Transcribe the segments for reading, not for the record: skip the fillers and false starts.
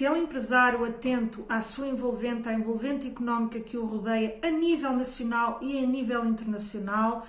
se é um empresário atento à sua envolvente, à envolvente económica que o rodeia a nível nacional e a nível internacional,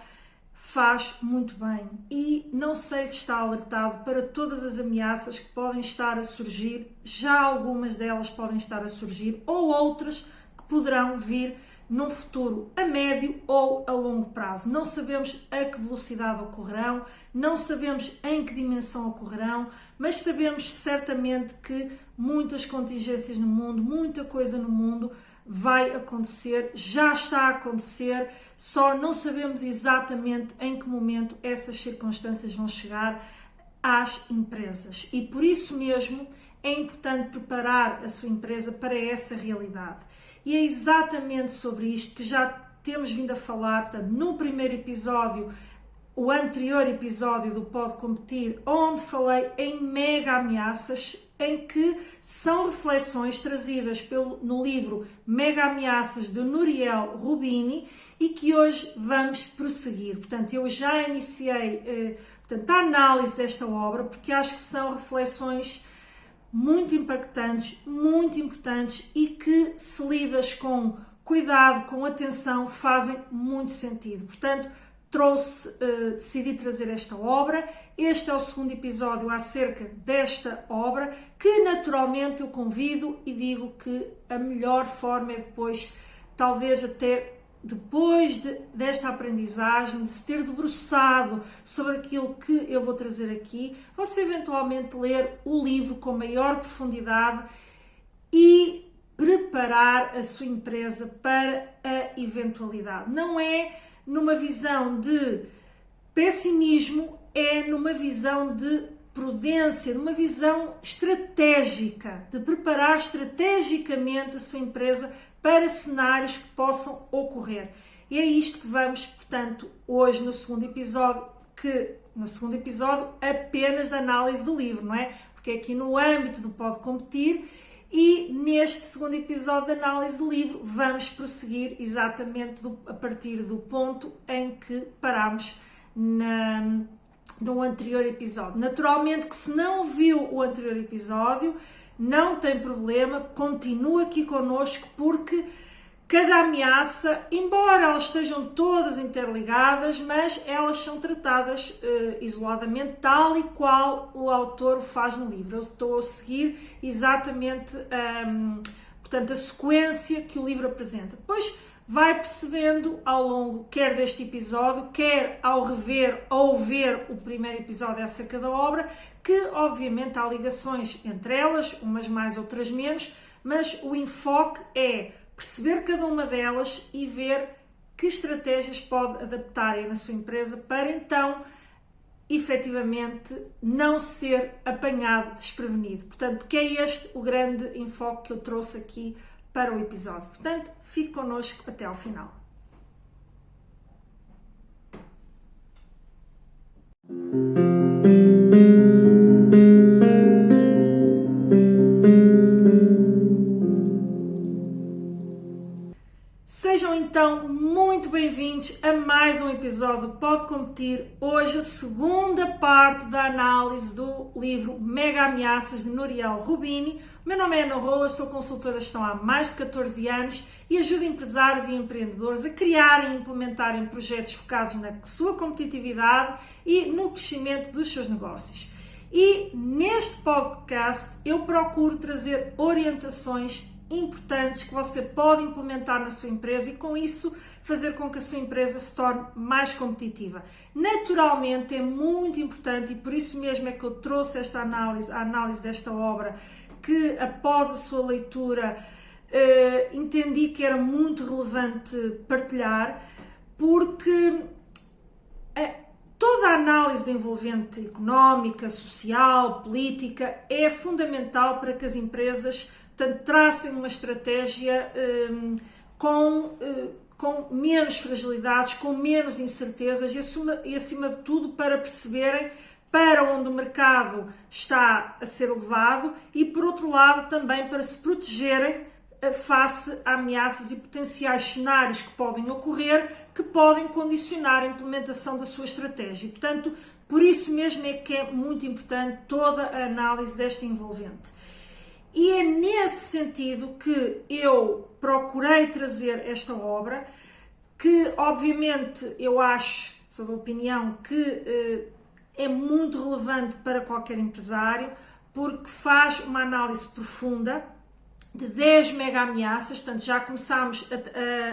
faz muito bem. E não sei se está alertado para todas as ameaças que podem estar a surgir, já algumas delas podem estar a surgir, ou outras que poderão vir num futuro a médio ou a longo prazo. Não sabemos a que velocidade ocorrerão, não sabemos em que dimensão ocorrerão, mas sabemos certamente que muitas contingências no mundo, muita coisa no mundo vai acontecer, já está a acontecer, só não sabemos exatamente em que momento essas circunstâncias vão chegar às empresas. E por isso mesmo é importante preparar a sua empresa para essa realidade. E é exatamente sobre isto que já temos vindo a falar, portanto, no primeiro episódio, o anterior episódio do Pode Competir, onde falei em mega ameaças, em que são reflexões trazidas no livro Mega Ameaças de Nouriel Roubini e que hoje vamos prosseguir. Portanto, eu já iniciei a análise desta obra porque acho que são reflexões muito impactantes, muito importantes e que, se lidas com cuidado, com atenção, fazem muito sentido. Portanto, decidi trazer esta obra. Este é o segundo episódio acerca desta obra, que naturalmente eu convido e digo que a melhor forma é depois, talvez até depois desta aprendizagem, de se ter debruçado sobre aquilo que eu vou trazer aqui, você eventualmente ler o livro com maior profundidade e preparar a sua empresa para a eventualidade. Não é numa visão de pessimismo, é numa visão de prudência, numa visão estratégica, de preparar estrategicamente a sua empresa para cenários que possam ocorrer. E é isto que vamos, portanto, hoje no segundo episódio, apenas da análise do livro, não é? Porque é aqui no âmbito do Pode Competir. E neste segundo episódio de análise do livro vamos prosseguir exatamente a partir do ponto em que parámos no anterior episódio. Naturalmente que se não viu o anterior episódio, não tem problema, continua aqui connosco porque cada ameaça, embora elas estejam todas interligadas, mas elas são tratadas isoladamente, tal e qual o autor o faz no livro. Eu estou a seguir exatamente portanto, a sequência que o livro apresenta. Depois vai percebendo ao longo, quer deste episódio, quer ao rever ou ver o primeiro episódio acerca da obra, que obviamente há ligações entre elas, umas mais, outras menos, mas o enfoque é perceber cada uma delas e ver que estratégias pode adaptarem na sua empresa para então, efetivamente, não ser apanhado desprevenido. Portanto, que é este o grande enfoque que eu trouxe aqui para o episódio. Portanto, fique connosco até ao final. Sejam então muito bem-vindos a mais um episódio do Pode Competir. Hoje a segunda parte da análise do livro Mega Ameaças de Nouriel Roubini. O meu nome é Ana Rola, sou consultora de gestão há mais de 14 anos e ajudo empresários e empreendedores a criarem e implementarem projetos focados na sua competitividade e no crescimento dos seus negócios. E neste podcast eu procuro trazer orientações importantes que você pode implementar na sua empresa e com isso fazer com que a sua empresa se torne mais competitiva. Naturalmente é muito importante e por isso mesmo é que eu trouxe esta análise, a análise desta obra, que após a sua leitura entendi que era muito relevante partilhar, porque toda a análise envolvente económica, social, política é fundamental para que as empresas, portanto, tracem uma estratégia com menos fragilidades, com menos incertezas e, acima de tudo, para perceberem para onde o mercado está a ser levado e, por outro lado, também para se protegerem face a ameaças e potenciais cenários que podem ocorrer, que podem condicionar a implementação da sua estratégia. Portanto, por isso mesmo é que é muito importante toda a análise desta envolvente. E é sentido que eu procurei trazer esta obra, que obviamente eu acho, sou da opinião, que é muito relevante para qualquer empresário, porque faz uma análise profunda de 10 mega ameaças. Portanto, já começámos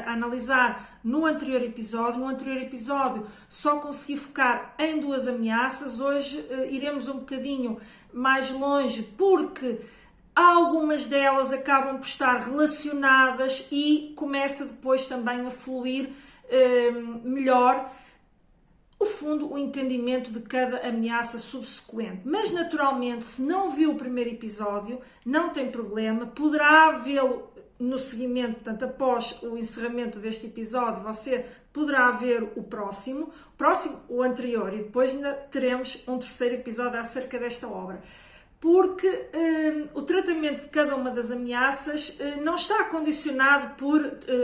a analisar no anterior episódio. No anterior episódio só consegui focar em 2 ameaças. Hoje iremos um bocadinho mais longe, porque algumas delas acabam por estar relacionadas e começa depois também a fluir melhor o fundo, o entendimento de cada ameaça subsequente. Mas, naturalmente, se não viu o primeiro episódio, não tem problema, poderá vê-lo no seguimento, portanto, após o encerramento deste episódio, você poderá ver o próximo, o anterior, e depois ainda teremos um terceiro episódio acerca desta obra. Porque o tratamento de cada uma das ameaças não está condicionado por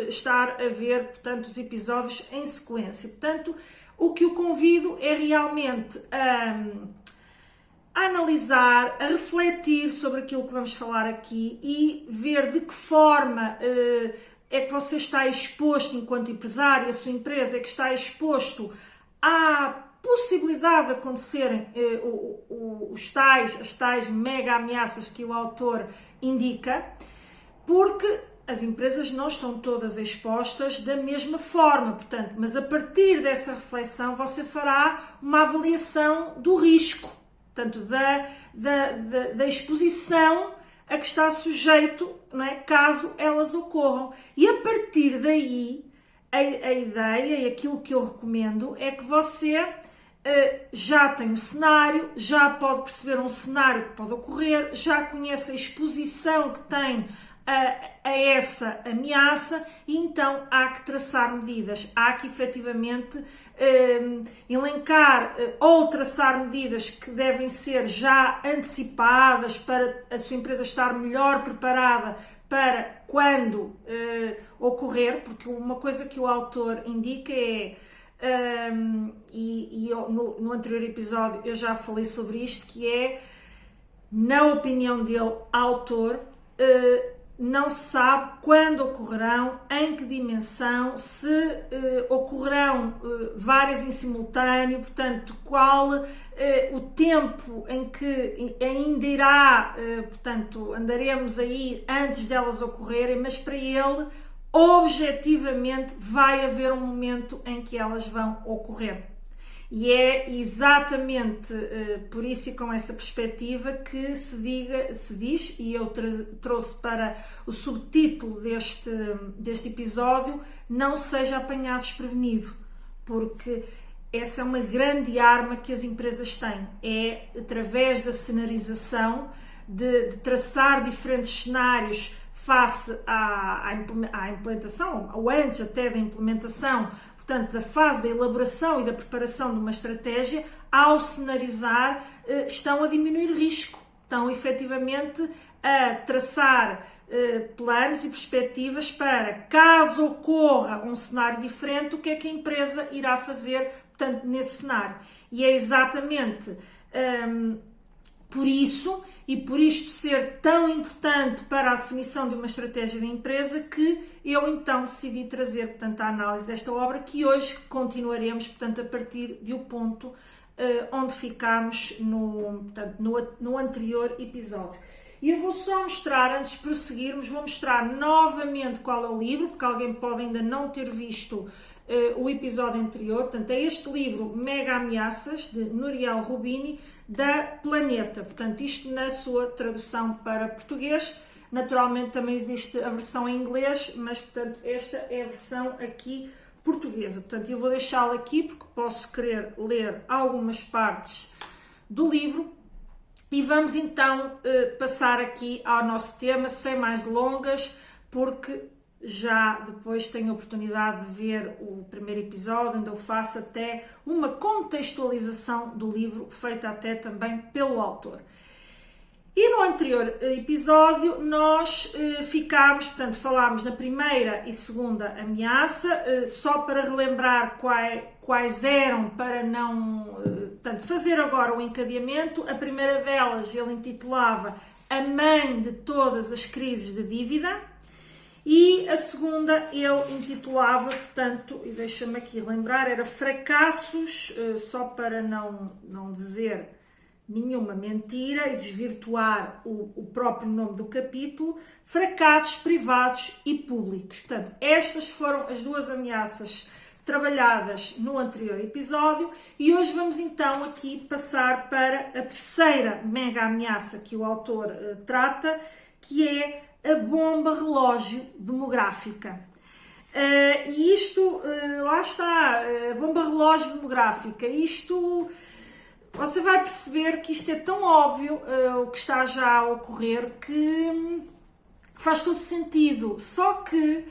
estar a ver, portanto, os episódios em sequência. Portanto, o que o convido é realmente a analisar, a refletir sobre aquilo que vamos falar aqui e ver de que forma é que você está exposto enquanto empresário, a sua empresa é que está exposto à possibilidade de acontecerem as tais mega ameaças que o autor indica, porque as empresas não estão todas expostas da mesma forma, portanto, mas a partir dessa reflexão você fará uma avaliação do risco, portanto, da exposição a que está sujeito, não é, caso elas ocorram. E a partir daí, a ideia e aquilo que eu recomendo é que você já tem um cenário, já pode perceber um cenário que pode ocorrer, já conhece a exposição que tem a essa ameaça e então há que traçar medidas, há que efetivamente elencar ou traçar medidas que devem ser já antecipadas para a sua empresa estar melhor preparada para quando ocorrer, porque uma coisa que o autor indica é, no anterior episódio eu já falei sobre isto, que é, na opinião dele, autor, não se sabe quando ocorrerão, em que dimensão, se ocorrerão várias em simultâneo, portanto, qual o tempo em que ainda irá, portanto, andaremos aí antes delas ocorrerem, mas para ele, objetivamente, vai haver um momento em que elas vão ocorrer. E é exatamente por isso e com essa perspectiva que se diz, e eu trouxe para o subtítulo deste episódio, não seja apanhado desprevenido, porque essa é uma grande arma que as empresas têm, é através da cenarização, de traçar diferentes cenários face à implementação, ou antes até da implementação, portanto, da fase da elaboração e da preparação de uma estratégia, ao cenarizar, estão a diminuir risco, estão efetivamente a traçar planos e perspectivas para, caso ocorra um cenário diferente, o que é que a empresa irá fazer, portanto, nesse cenário. E é exatamente por isso, e por isto ser tão importante para a definição de uma estratégia da empresa, que eu então decidi trazer, portanto, a análise desta obra, que hoje continuaremos, portanto, a partir do ponto onde ficámos no anterior episódio. E eu vou só mostrar, antes de prosseguirmos, vou mostrar novamente qual é o livro, porque alguém pode ainda não ter visto o episódio anterior. Portanto, é este livro, Mega Ameaças, de Nouriel Roubini, da Planeta. Portanto, isto na sua tradução para português. Naturalmente também existe a versão em inglês, mas, portanto, esta é a versão aqui portuguesa. Portanto, eu vou deixá-la aqui, porque posso querer ler algumas partes do livro. E vamos então passar aqui ao nosso tema, sem mais delongas, porque já depois tenho a oportunidade de ver o primeiro episódio, onde eu faço até uma contextualização do livro, feita até também pelo autor. E no anterior episódio nós falámos na primeira e segunda ameaça, só para relembrar quais eram, para não fazer agora o encadeamento. A primeira delas ele intitulava a mãe de todas as crises de dívida. E a segunda ele intitulava, portanto, e deixa-me aqui lembrar, era Fracassos, só para não dizer nenhuma mentira e desvirtuar o próprio nome do capítulo, Fracassos Privados e Públicos. Portanto, estas foram as duas ameaças trabalhadas no anterior episódio e hoje vamos então aqui passar para a terceira mega ameaça que o autor trata, que é a bomba relógio demográfica. E isto, lá está, a bomba relógio demográfica, isto, você vai perceber que isto é tão óbvio, o que está já a ocorrer, que faz todo sentido, só que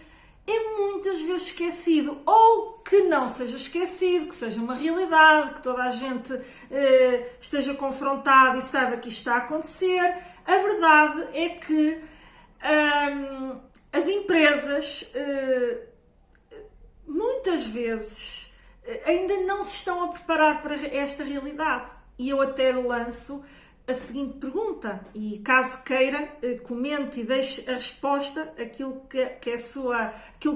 é muitas vezes esquecido, ou que não seja esquecido, que seja uma realidade, que toda a gente esteja confrontada e saiba que isto está a acontecer. A verdade é que as empresas muitas vezes ainda não se estão a preparar para esta realidade. E eu até lanço a seguinte pergunta, e caso queira, comente e deixe a resposta, aquilo que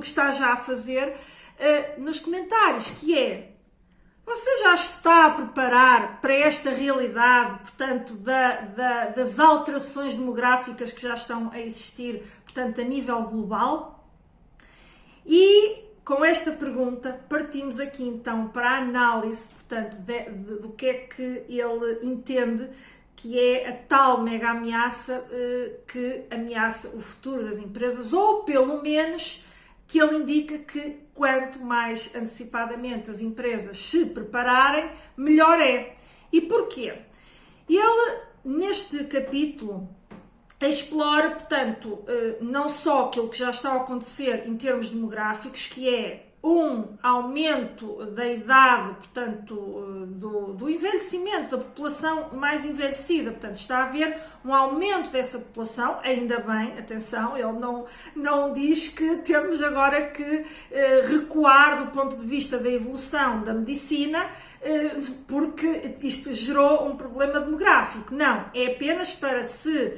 está já a fazer, nos comentários, que é: você já está a preparar para esta realidade, portanto, das alterações demográficas que já estão a existir, portanto, a nível global? E com esta pergunta partimos aqui então para a análise, portanto, do que é que ele entende que é a tal mega ameaça que ameaça o futuro das empresas, ou pelo menos que ele indica que quanto mais antecipadamente as empresas se prepararem, melhor é. E porquê? Ele, neste capítulo, explora, portanto, não só aquilo que já está a acontecer em termos demográficos, que é um aumento da idade, portanto, do envelhecimento da população mais envelhecida, portanto, está a haver um aumento dessa população, ainda bem, atenção, ele não diz que temos agora que recuar do ponto de vista da evolução da medicina, porque isto gerou um problema demográfico, não, é apenas para se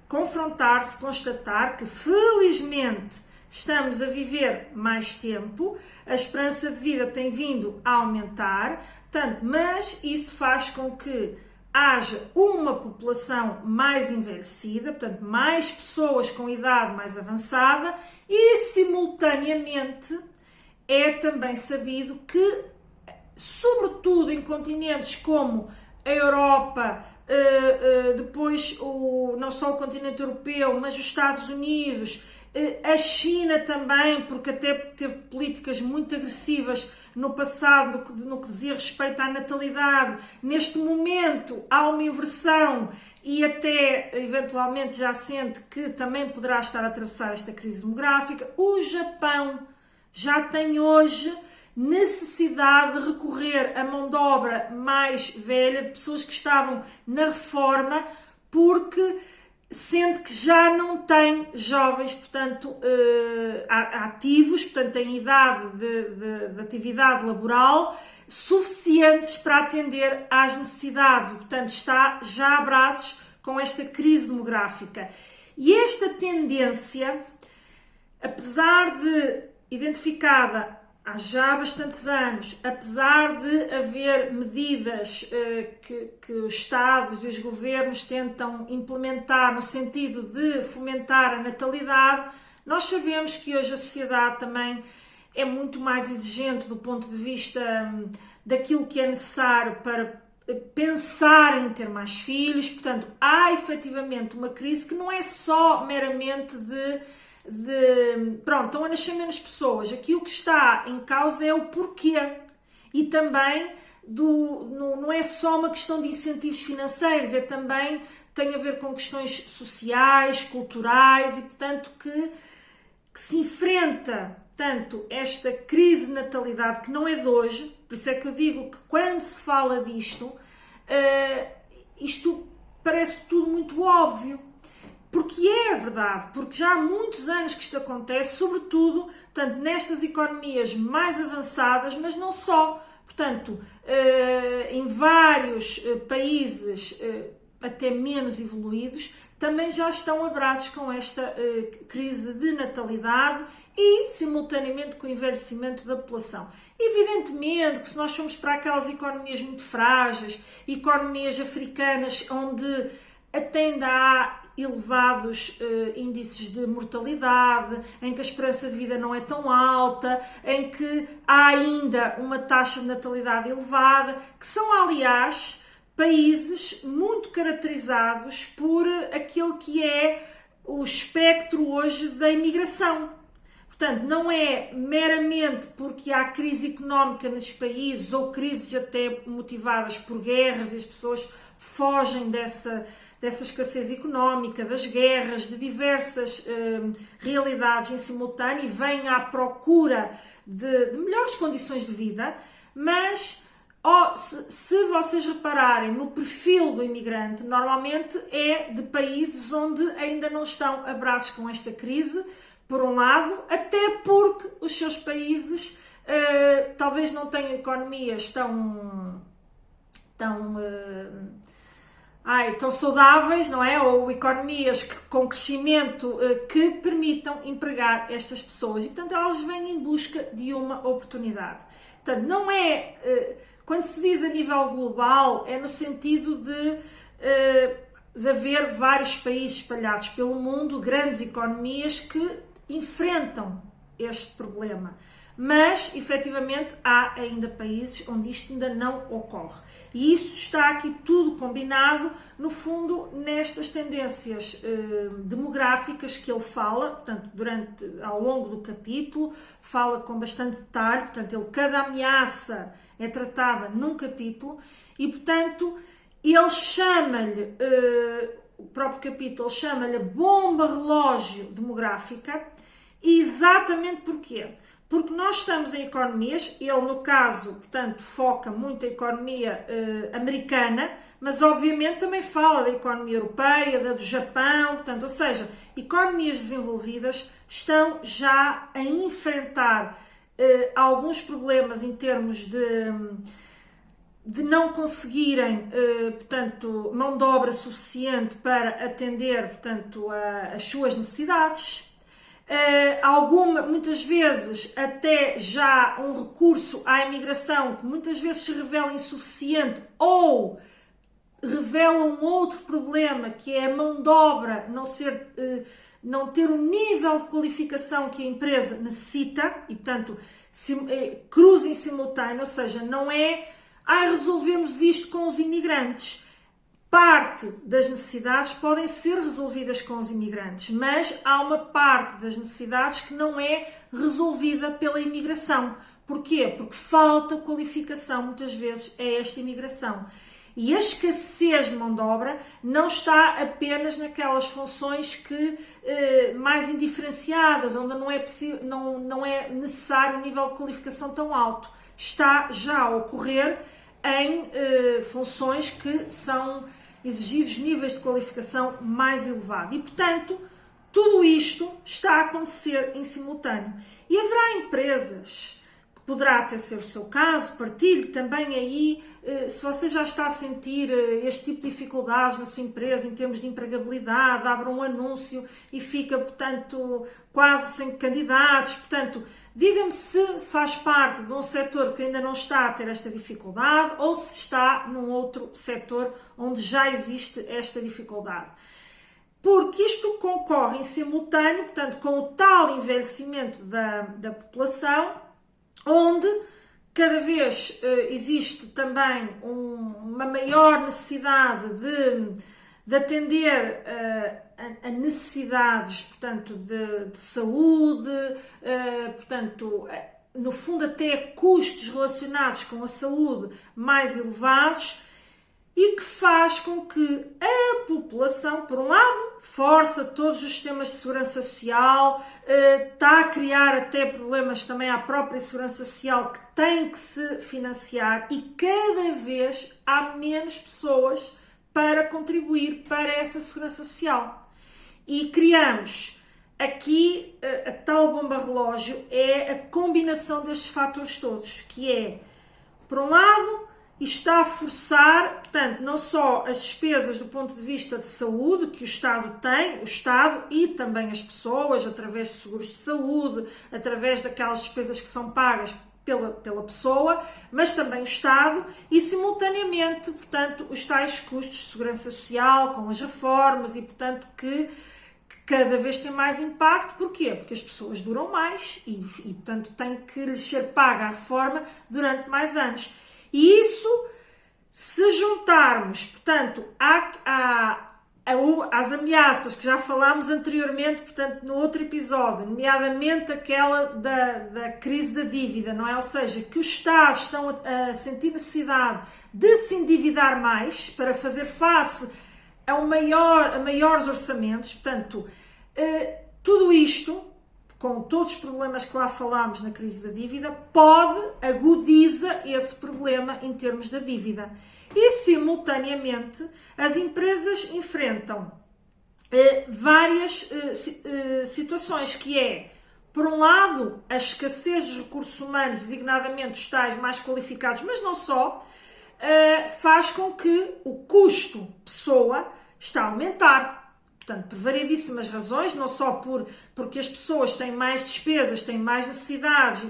confrontar, se constatar que, felizmente, estamos a viver mais tempo, a esperança de vida tem vindo a aumentar, portanto, mas isso faz com que haja uma população mais envelhecida, portanto, mais pessoas com idade mais avançada e, simultaneamente, é também sabido que, sobretudo em continentes como a Europa, depois não só o continente europeu, mas os Estados Unidos, a China também, porque até teve políticas muito agressivas no passado no que dizia respeito à natalidade. Neste momento há uma inversão e até eventualmente já sente que também poderá estar a atravessar esta crise demográfica. O Japão já tem hoje necessidade de recorrer a mão de obra mais velha, de pessoas que estavam na reforma, porque sente que já não tem jovens, portanto, ativos, portanto, em idade de atividade laboral, suficientes para atender às necessidades. E, portanto, está já a braços com esta crise demográfica. E esta tendência, apesar de identificada há já bastantes anos, apesar de haver medidas que os Estados e os governos tentam implementar no sentido de fomentar a natalidade, nós sabemos que hoje a sociedade também é muito mais exigente do ponto de vista daquilo que é necessário para pensar em ter mais filhos. Portanto, há efetivamente uma crise que não é só meramente pronto, estão a nascer menos pessoas. Aqui o que está em causa é o porquê. E também não é só uma questão de incentivos financeiros, também tem a ver com questões sociais, culturais e, portanto, que se enfrenta tanto esta crise de natalidade, que não é de hoje. Por isso é que eu digo que quando se fala disto, isto parece tudo muito óbvio. Porque é verdade, porque já há muitos anos que isto acontece, sobretudo, portanto, nestas economias mais avançadas, mas não só. Portanto, em vários países até menos evoluídos, também já estão abraçados com esta crise de natalidade e, simultaneamente, com o envelhecimento da população. Evidentemente que se nós formos para aquelas economias muito frágeis, economias africanas onde até ainda há elevados índices de mortalidade, em que a esperança de vida não é tão alta, em que há ainda uma taxa de natalidade elevada, que são, aliás, países muito caracterizados por aquilo que é o espectro hoje da imigração. Portanto, não é meramente porque há crise económica nesses países ou crises até motivadas por guerras e as pessoas fogem dessa escassez económica, das guerras, de diversas realidades em simultâneo e vêm à procura de melhores condições de vida, mas se vocês repararem no perfil do imigrante, normalmente é de países onde ainda não estão abraçados com esta crise, por um lado, até porque os seus países talvez não tenham economias tão saudáveis, não é? Ou economias com crescimento que permitam empregar estas pessoas. E, portanto, elas vêm em busca de uma oportunidade. Portanto, não é... Quando se diz a nível global, é no sentido de haver vários países espalhados pelo mundo, grandes economias que enfrentam este problema. Mas, efetivamente, há ainda países onde isto ainda não ocorre. E isso está aqui tudo combinado, no fundo, nestas tendências demográficas que ele fala, portanto, ao longo do capítulo, fala com bastante detalhe, portanto, cada ameaça é tratada num capítulo e, portanto, ele chama-lhe, o próprio capítulo chama-lhe bomba relógio demográfica, exatamente porquê? Porque nós estamos em economias, ele no caso, portanto, foca muito a economia americana, mas obviamente também fala da economia europeia, da do Japão, portanto, ou seja, economias desenvolvidas estão já a enfrentar alguns problemas em termos de não conseguirem, portanto, mão de obra suficiente para atender, portanto, as suas necessidades. Muitas vezes até já um recurso à imigração que muitas vezes se revela insuficiente ou revela um outro problema que é a mão de obra não ter o nível de qualificação que a empresa necessita e, portanto, cruza em simultâneo, ou seja, não é resolvemos isto com os imigrantes. Parte das necessidades podem ser resolvidas com os imigrantes, mas há uma parte das necessidades que não é resolvida pela imigração. Porquê? Porque falta qualificação, muitas vezes, a esta imigração. E a escassez de mão de obra não está apenas naquelas funções mais indiferenciadas, onde não é necessário um nível de qualificação tão alto. Está já a ocorrer em funções que são exigidos níveis de qualificação mais elevados. E, portanto, tudo isto está a acontecer em simultâneo. E haverá empresas, que poderá até ser o seu caso, partilhe também aí, se você já está a sentir este tipo de dificuldades na sua empresa em termos de empregabilidade, abra um anúncio e fica, portanto, quase sem candidatos, portanto, diga-me se faz parte de um setor que ainda não está a ter esta dificuldade ou se está num outro setor onde já existe esta dificuldade. Porque isto concorre em simultâneo, portanto, com o tal envelhecimento da população, onde cada vez existe também uma maior necessidade de atender a necessidades, portanto, de saúde, portanto, no fundo até custos relacionados com a saúde mais elevados e que faz com que a população, por um lado, força todos os sistemas de segurança social, está a criar até problemas também à própria segurança social que tem que se financiar e cada vez há menos pessoas para contribuir para essa segurança social. E criamos aqui a tal bomba relógio, é a combinação destes fatores todos, que é, por um lado, e está a forçar, portanto, não só as despesas do ponto de vista de saúde que o Estado tem, o Estado e também as pessoas, através de seguros de saúde, através daquelas despesas que são pagas pela pessoa, mas também o Estado e, simultaneamente, portanto, os tais custos de segurança social, com as reformas e, portanto, que cada vez tem mais impacto. Porquê? Porque as pessoas duram mais e portanto, tem que lhes ser paga a reforma durante mais anos. E isso, se juntarmos, portanto, às ameaças que já falámos anteriormente, portanto, no outro episódio, nomeadamente aquela da crise da dívida, não é? Ou seja, que os Estados estão a sentir necessidade de se endividar mais para fazer face a maiores orçamentos, portanto, tudo isto, com todos os problemas que lá falámos na crise da dívida, agudiza esse problema em termos da dívida. E, simultaneamente, as empresas enfrentam várias situações, que é, por um lado, a escassez dos recursos humanos, designadamente os tais mais qualificados, mas não só, faz com que o custo pessoa está a aumentar. Portanto, por variedíssimas razões, não só porque as pessoas têm mais despesas, têm mais necessidades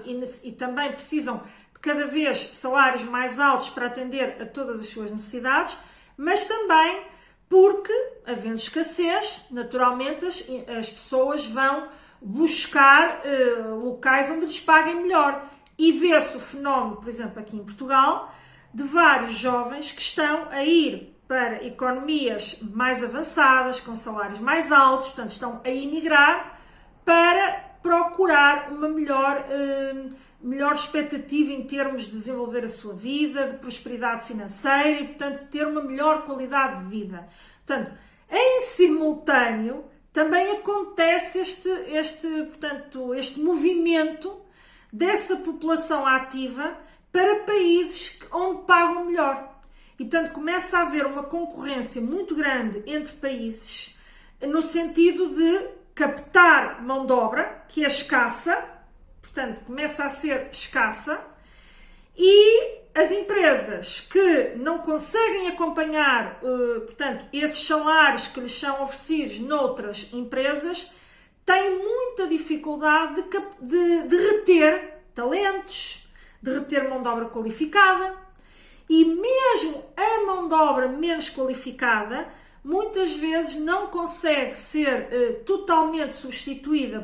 e também precisam de cada vez salários mais altos para atender a todas as suas necessidades, mas também porque, havendo escassez, naturalmente as pessoas vão buscar locais onde lhes paguem melhor. E vê-se o fenómeno, por exemplo, aqui em Portugal, de vários jovens que estão a ir para economias mais avançadas, com salários mais altos, portanto estão a emigrar para procurar uma melhor expectativa em termos de desenvolver a sua vida, de prosperidade financeira e, portanto, de ter uma melhor qualidade de vida. Portanto, em simultâneo, também acontece este movimento dessa população ativa para países onde pagam melhor. E, portanto, começa a haver uma concorrência muito grande entre países no sentido de captar mão de obra, que é escassa, portanto, começa a ser escassa, e as empresas que não conseguem acompanhar, portanto, esses salários que lhes são oferecidos noutras empresas, têm muita dificuldade de reter talentos, de reter mão de obra qualificada. E mesmo a mão de obra menos qualificada, muitas vezes não consegue ser totalmente substituída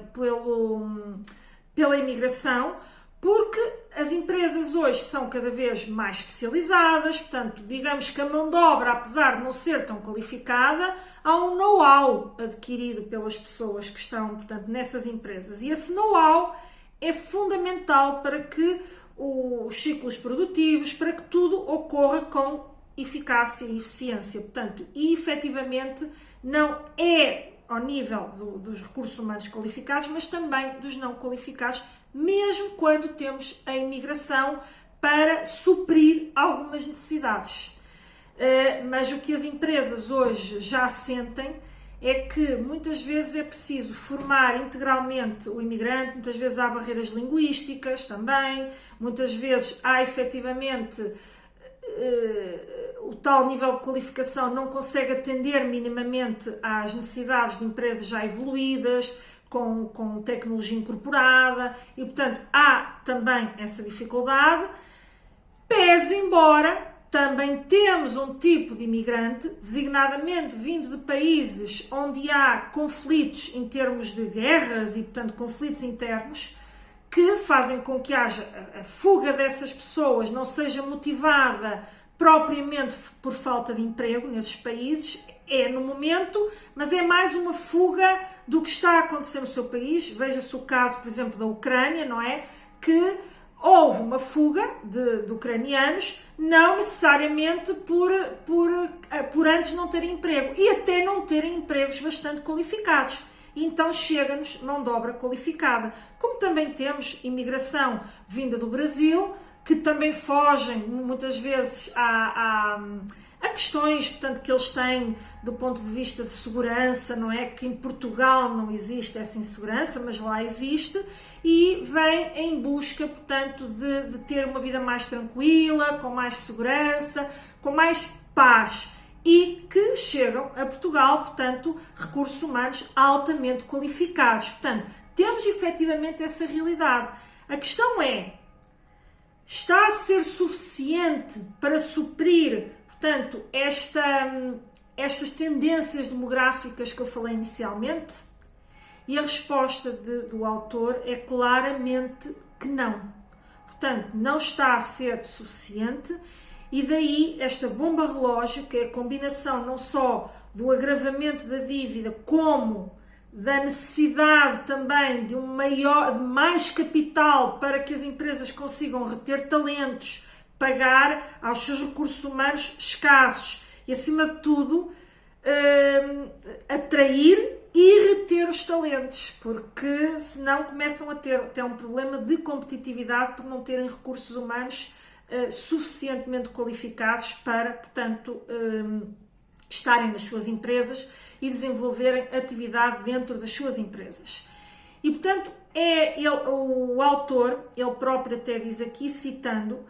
pela imigração, porque as empresas hoje são cada vez mais especializadas, portanto, digamos que a mão de obra, apesar de não ser tão qualificada, há um know-how adquirido pelas pessoas que estão, portanto, nessas empresas. E esse know-how é fundamental para que os ciclos produtivos, para que tudo ocorra com eficácia e eficiência. Portanto, e efetivamente não é ao nível dos recursos humanos qualificados, mas também dos não qualificados, mesmo quando temos a imigração para suprir algumas necessidades. Mas o que as empresas hoje já sentem é que muitas vezes é preciso formar integralmente o imigrante, muitas vezes há barreiras linguísticas também, muitas vezes há efetivamente o tal nível de qualificação não consegue atender minimamente às necessidades de empresas já evoluídas, com tecnologia incorporada, e portanto há também essa dificuldade, pese embora também temos um tipo de imigrante, designadamente vindo de países onde há conflitos em termos de guerras e, portanto, conflitos internos, que fazem com que haja a fuga dessas pessoas, não seja motivada propriamente por falta de emprego nesses países, no momento, mas é mais uma fuga do que está a acontecer no seu país. Veja-se o caso, por exemplo, da Ucrânia, não é? Que houve uma fuga de ucranianos, não necessariamente por antes não terem emprego, e até não terem empregos bastante qualificados. E então chega-nos mão de obra qualificada. Como também temos imigração vinda do Brasil, que também fogem muitas vezes a questões, portanto, que eles têm do ponto de vista de segurança, não é? Que em Portugal não existe essa insegurança, mas lá existe, e vêm em busca, portanto, de ter uma vida mais tranquila, com mais segurança, com mais paz, e que chegam a Portugal, portanto, recursos humanos altamente qualificados. Portanto, temos efetivamente essa realidade. A questão é, está a ser suficiente para suprir, portanto, estas tendências demográficas que eu falei inicialmente? E a resposta do autor é claramente que não. Portanto, não está a ser suficiente, e daí esta bomba relógio, que é a combinação não só do agravamento da dívida, como da necessidade também de mais capital para que as empresas consigam reter talentos, pagar aos seus recursos humanos escassos e, acima de tudo, atrair e reter os talentos, porque senão começam a ter até um problema de competitividade por não terem recursos humanos suficientemente qualificados para, portanto, estarem nas suas empresas e desenvolverem atividade dentro das suas empresas. E, portanto, o autor, ele próprio até diz aqui, citando,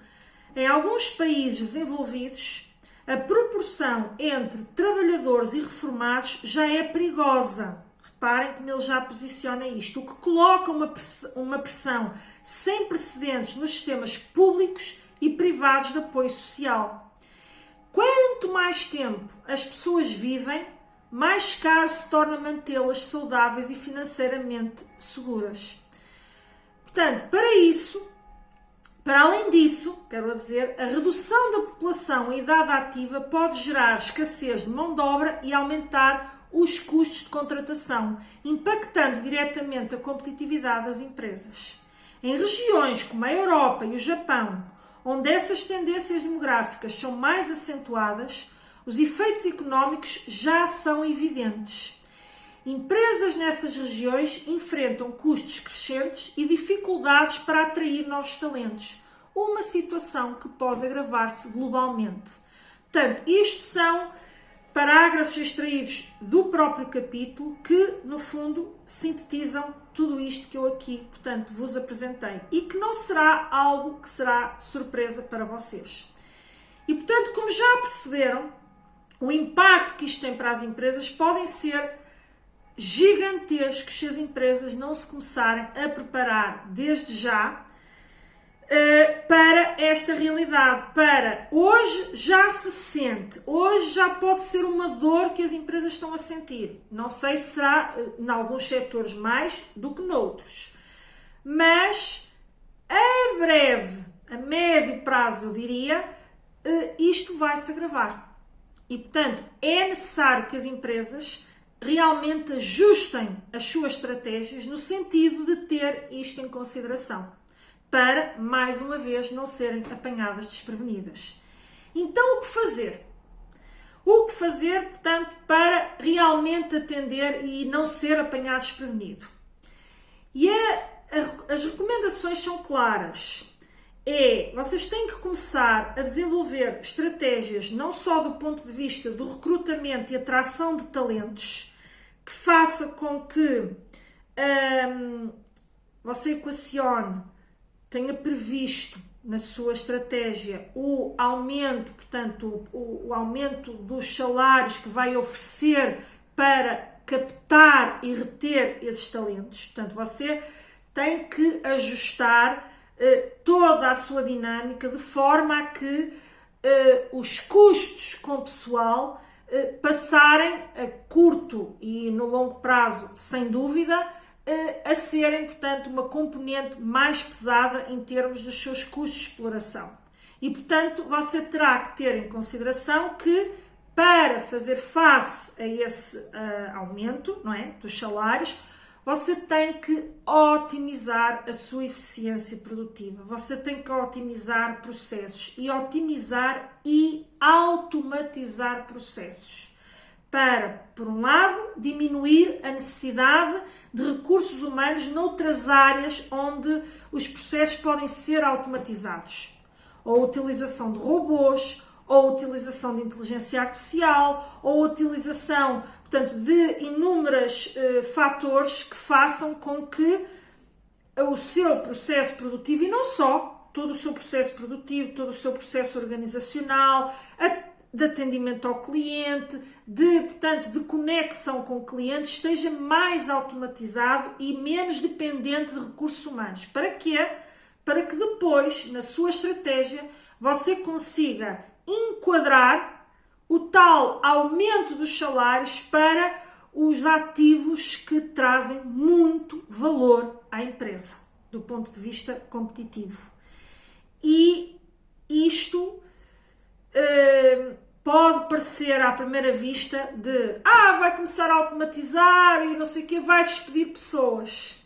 em alguns países desenvolvidos, a proporção entre trabalhadores e reformados já é perigosa. Reparem como ele já posiciona isto, o que coloca uma pressão sem precedentes nos sistemas públicos e privados de apoio social. Quanto mais tempo as pessoas vivem, mais caro se torna mantê-las saudáveis e financeiramente seguras. Portanto, para além disso, quero dizer, a redução da população em idade ativa pode gerar escassez de mão de obra e aumentar os custos de contratação, impactando diretamente a competitividade das empresas. Em regiões como a Europa e o Japão, onde essas tendências demográficas são mais acentuadas, os efeitos económicos já são evidentes. Empresas nessas regiões enfrentam custos crescentes e dificuldades para atrair novos talentos, uma situação que pode agravar-se globalmente. Portanto, isto são parágrafos extraídos do próprio capítulo que, no fundo, sintetizam tudo isto que eu aqui, portanto, vos apresentei e que não será algo que será surpresa para vocês. E, portanto, como já perceberam, o impacto que isto tem para as empresas podem ser gigantescos se as empresas não se começarem a preparar desde já para esta realidade. Hoje já se sente, hoje já pode ser uma dor que as empresas estão a sentir. Não sei se será em alguns setores mais do que noutros, mas a breve, a médio prazo, eu diria, isto vai se agravar. E, portanto, é necessário que as empresas realmente ajustem as suas estratégias no sentido de ter isto em consideração, para, mais uma vez, não serem apanhadas desprevenidas. Então, o que fazer? O que fazer, portanto, para realmente atender e não ser apanhado desprevenido? E as recomendações são claras. Vocês têm que começar a desenvolver estratégias não só do ponto de vista do recrutamento e atração de talentos, que faça com que você equacione, tenha previsto na sua estratégia o aumento, portanto, o aumento dos salários que vai oferecer para captar e reter esses talentos. Portanto, você tem que ajustar toda a sua dinâmica de forma a que os custos com pessoal passarem a curto e no longo prazo, sem dúvida, a serem, portanto, uma componente mais pesada em termos dos seus custos de exploração. E, portanto, você terá que ter em consideração que, para fazer face a esse aumento, não é, dos salários, você tem que otimizar a sua eficiência produtiva, você tem que otimizar processos e otimizar e automatizar processos para, por um lado, diminuir a necessidade de recursos humanos noutras áreas onde os processos podem ser automatizados, ou a utilização de robôs, ou a utilização de inteligência artificial, ou a utilização, portanto, de inúmeros fatores que façam com que o seu processo produtivo, e não só, todo o seu processo produtivo, todo o seu processo organizacional, de atendimento ao cliente, portanto, de conexão com o cliente, esteja mais automatizado e menos dependente de recursos humanos. Para quê? Para que depois, na sua estratégia, você consiga enquadrar o tal aumento dos salários para os ativos que trazem muito valor à empresa, do ponto de vista competitivo. E isto pode parecer à primeira vista de vai começar a automatizar e não sei o quê, vai despedir pessoas.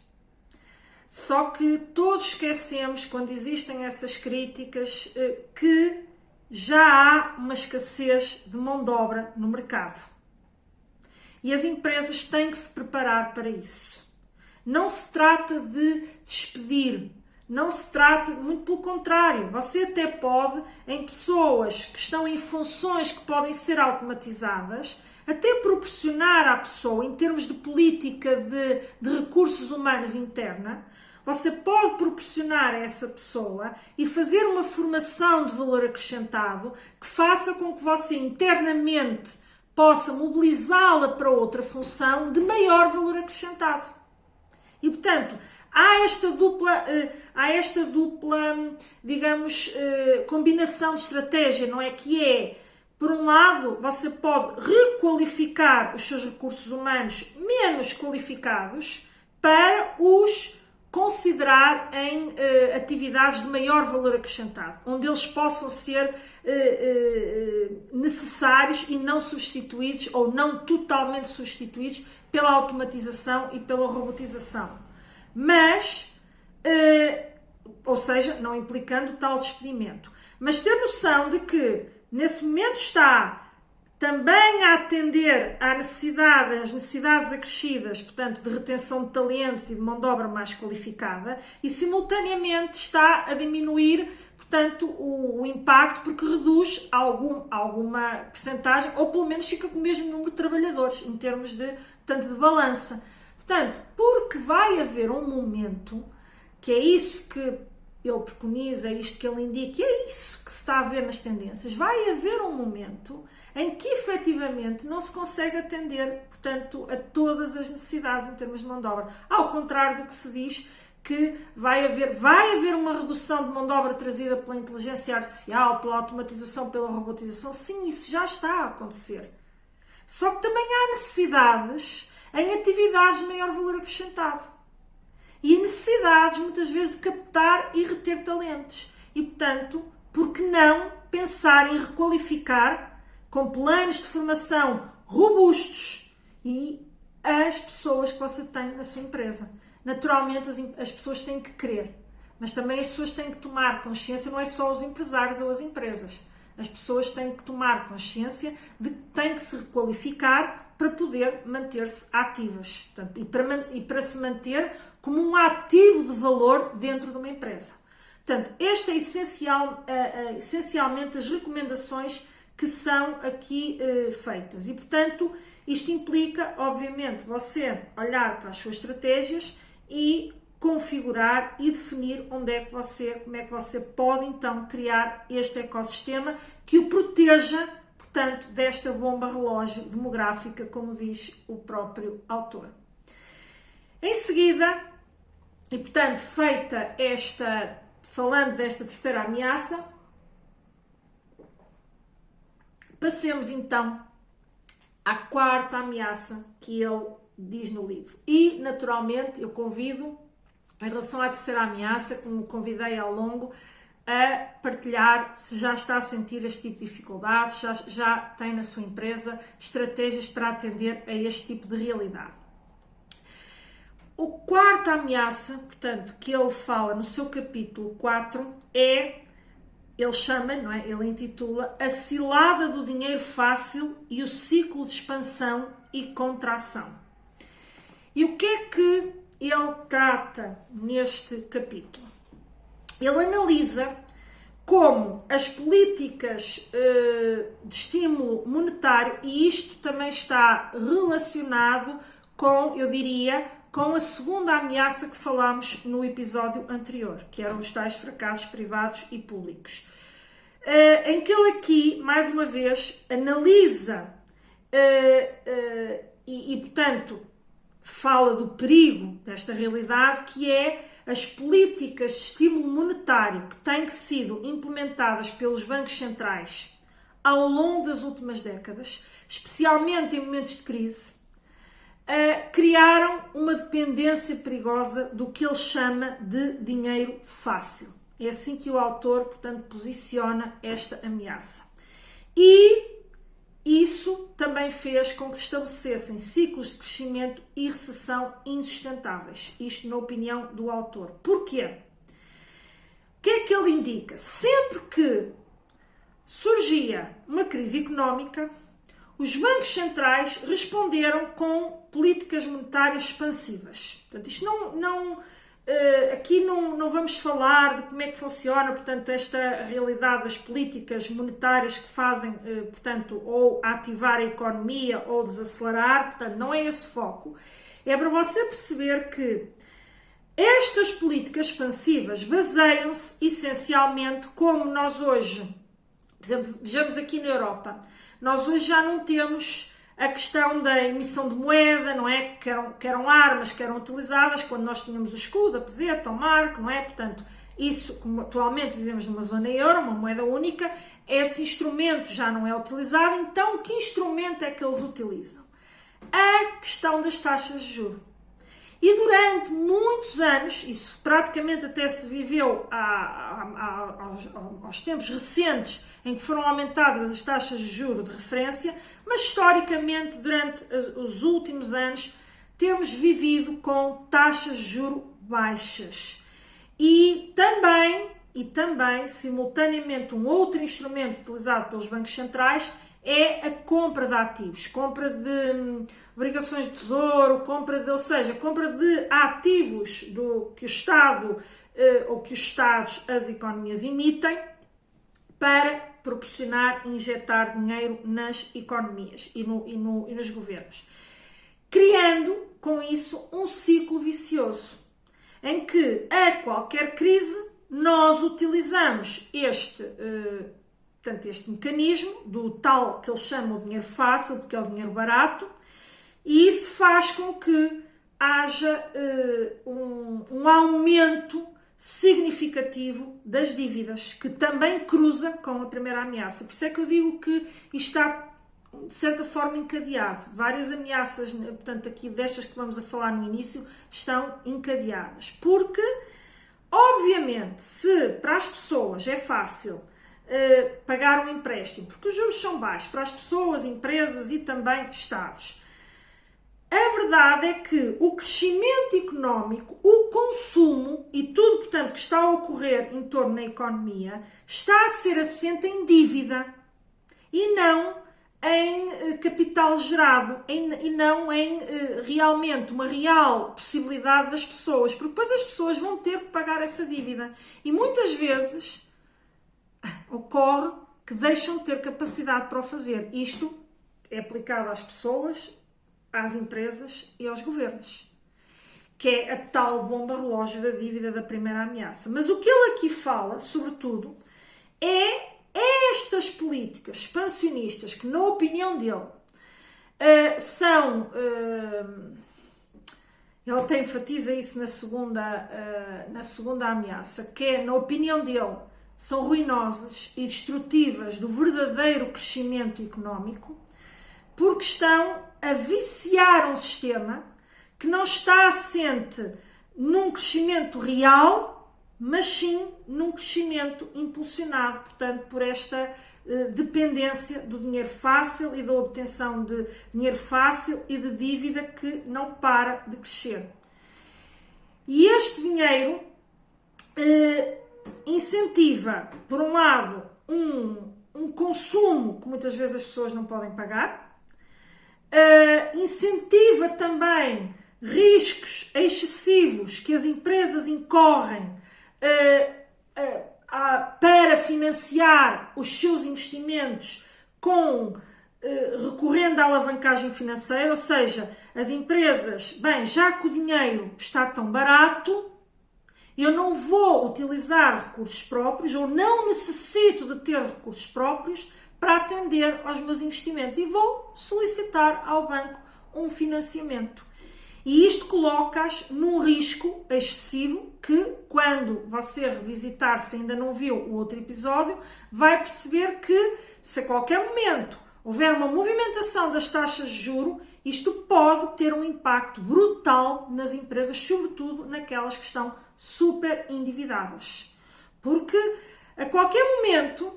Só que todos esquecemos, quando existem essas críticas, que já há uma escassez de mão de obra no mercado. E as empresas têm que se preparar para isso. Não se trata de despedir, não se trata, muito pelo contrário, você até pode, em pessoas que estão em funções que podem ser automatizadas, até proporcionar à pessoa, em termos de política de recursos humanos interna, você pode proporcionar a essa pessoa e fazer uma formação de valor acrescentado que faça com que você internamente possa mobilizá-la para outra função de maior valor acrescentado. E, portanto, há esta dupla, digamos, combinação de estratégia, não é? Que é, por um lado, você pode requalificar os seus recursos humanos menos qualificados para os considerar em atividades de maior valor acrescentado, onde eles possam ser necessários e não substituídos ou não totalmente substituídos pela automatização e pela robotização. Mas, ou seja, não implicando tal despedimento. Mas ter noção de que nesse momento está também a atender às necessidades acrescidas, portanto, de retenção de talentos e de mão de obra mais qualificada, e simultaneamente está a diminuir, portanto, o impacto, porque reduz alguma percentagem, ou pelo menos fica com o mesmo número de trabalhadores, em termos de balança. Portanto, porque vai haver um momento, que é isso que ele preconiza, é isto que ele indica, e é isso que se está a ver nas tendências, vai haver um momento em que efetivamente não se consegue atender, portanto, a todas as necessidades em termos de mão de obra. Ao contrário do que se diz que vai haver uma redução de mão de obra trazida pela inteligência artificial, pela automatização, pela robotização. Sim, isso já está a acontecer. Só que também há necessidades em atividades de maior valor acrescentado. E necessidades, muitas vezes, de captar e reter talentos. E, portanto, por que não pensar em requalificar com planos de formação robustos e as pessoas que você tem na sua empresa? Naturalmente, as pessoas têm que querer, mas também as pessoas têm que tomar consciência, não é só os empresários ou as empresas. As pessoas têm que tomar consciência de que têm que se requalificar para poder manter-se ativas, portanto, e para se manter como um ativo de valor dentro de uma empresa. Portanto, esta é essencialmente as recomendações que são aqui feitas. E, portanto, isto implica, obviamente, você olhar para as suas estratégias e configurar e definir como é que você pode, então, criar este ecossistema que o proteja, portanto, desta bomba relógio demográfica, como diz o próprio autor. Em seguida, e portanto, falando desta terceira ameaça, passemos então à quarta ameaça que ele diz no livro. E, naturalmente, eu convido, em relação à terceira ameaça, como convidei ao longo, a partilhar se já está a sentir este tipo de dificuldades, já tem na sua empresa estratégias para atender a este tipo de realidade. A quarta ameaça, portanto, que ele fala no seu capítulo 4 ele chama, não é? Ele intitula A Cilada do Dinheiro Fácil e o Ciclo de Expansão e Contração. E o que é que ele trata neste capítulo? Ele analisa como as políticas de estímulo monetário, e isto também está relacionado com, eu diria, com a segunda ameaça que falámos no episódio anterior, que eram os tais fracassos privados e públicos, em que ele aqui, mais uma vez, analisa portanto, fala do perigo desta realidade, que é as políticas de estímulo monetário que têm sido implementadas pelos bancos centrais ao longo das últimas décadas, especialmente em momentos de crise, criaram uma dependência perigosa do que ele chama de dinheiro fácil. É assim que o autor, portanto, posiciona esta ameaça. E isso também fez com que se estabelecessem ciclos de crescimento e recessão insustentáveis. Isto na opinião do autor. Porquê? O que é que ele indica? Sempre que surgia uma crise económica, os bancos centrais responderam com políticas monetárias expansivas. Portanto, isto aqui não vamos falar de como é que funciona, portanto, esta realidade das políticas monetárias que fazem, portanto, ou ativar a economia ou desacelerar, portanto, não é esse o foco. É para você perceber que estas políticas expansivas baseiam-se essencialmente, como nós hoje, por exemplo, vejamos aqui na Europa, nós hoje já não temos a questão da emissão de moeda, não é? Que eram armas que eram utilizadas quando nós tínhamos o escudo, a peseta, o marco, não é? Portanto, isso, como atualmente vivemos numa zona euro, uma moeda única, esse instrumento já não é utilizado. Então, que instrumento é que eles utilizam? A questão das taxas de juros. E durante muitos anos, isso praticamente até se viveu aos tempos recentes, em que foram aumentadas as taxas de juros de referência, mas historicamente, durante os últimos anos, temos vivido com taxas de juros baixas. E também, simultaneamente, um outro instrumento utilizado pelos bancos centrais é a compra de ativos, compra de obrigações de tesouro, compra de ativos que o Estado ou que os Estados, as economias emitem para proporcionar, injetar dinheiro nas economias e nos governos, criando com isso um ciclo vicioso, em que a qualquer crise nós utilizamos este mecanismo do tal que eles chamam de dinheiro fácil, porque é o dinheiro barato, e isso faz com que haja um aumento significativo das dívidas, que também cruza com a primeira ameaça. Por isso é que eu digo que isto está, de certa forma, encadeado. Várias ameaças, portanto, aqui destas que vamos a falar no início, estão encadeadas. Porque, obviamente, se para as pessoas é fácil pagar um empréstimo, porque os juros são baixos para as pessoas, empresas e também Estados. A verdade é que o crescimento económico, o consumo e tudo, portanto, que está a ocorrer em torno da economia está a ser assente em dívida e não em capital gerado e não em realmente uma real possibilidade das pessoas, porque depois as pessoas vão ter que pagar essa dívida e muitas vezes ocorre que deixam de ter capacidade para o fazer. Isto é aplicado às pessoas, às empresas e aos governos, que é a tal bomba relógio da dívida da primeira ameaça. Mas o que ele aqui fala, sobretudo, é estas políticas expansionistas que, na opinião dele, ele até enfatiza isso na segunda ameaça, que é, na opinião dele, são ruinosas e destrutivas do verdadeiro crescimento económico, porque estão a viciar um sistema que não está assente num crescimento real, mas sim num crescimento impulsionado, portanto, por esta dependência do dinheiro fácil e da obtenção de dinheiro fácil e de dívida que não para de crescer. E este dinheiro incentiva, por um lado, um consumo que muitas vezes as pessoas não podem pagar, incentiva também riscos excessivos que as empresas incorrem para financiar os seus investimentos recorrendo à alavancagem financeira, ou seja, as empresas, bem, já que o dinheiro está tão barato, eu não vou utilizar recursos próprios, ou não necessito de ter recursos próprios para atender aos meus investimentos e vou solicitar ao banco um financiamento. E isto coloca-as num risco excessivo que, quando você revisitar, se ainda não viu o outro episódio, vai perceber que, se a qualquer momento houver uma movimentação das taxas de juros, isto pode ter um impacto brutal nas empresas, sobretudo naquelas que estão super endividadas. Porque a qualquer momento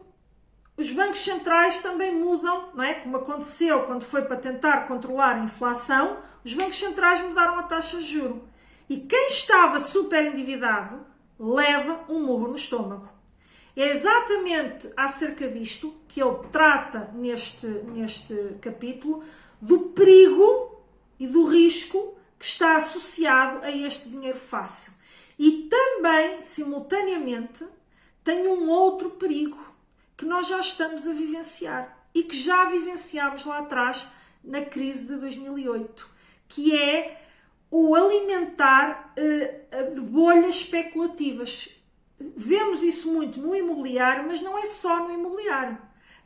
os bancos centrais também mudam, não é? Como aconteceu quando foi para tentar controlar a inflação, os bancos centrais mudaram a taxa de juros. E quem estava super endividado leva um murro no estômago. É exatamente acerca disto que ele trata neste capítulo, do perigo e do risco que está associado a este dinheiro fácil. E também, simultaneamente, tem um outro perigo que nós já estamos a vivenciar e que já vivenciámos lá atrás na crise de 2008, que é o alimentar de bolhas especulativas. Vemos isso muito no imobiliário, mas não é só no imobiliário.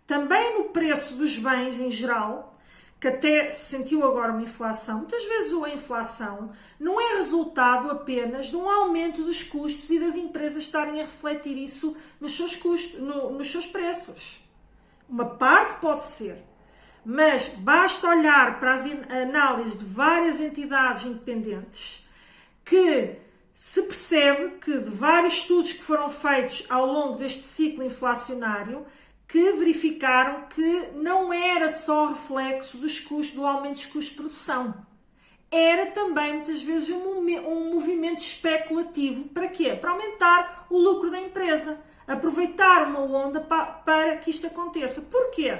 Também no preço dos bens em geral, que até se sentiu agora uma inflação. Muitas vezes a inflação não é resultado apenas de um aumento dos custos e das empresas estarem a refletir isso nos seus custos, nos seus preços. Uma parte pode ser, mas basta olhar para as análises de várias entidades independentes que se percebe que de vários estudos que foram feitos ao longo deste ciclo inflacionário, que verificaram que não era só reflexo dos custos, do aumento dos custos de produção. Era também, muitas vezes, um movimento especulativo. Para quê? Para aumentar o lucro da empresa. Aproveitar uma onda para que isto aconteça. Porquê?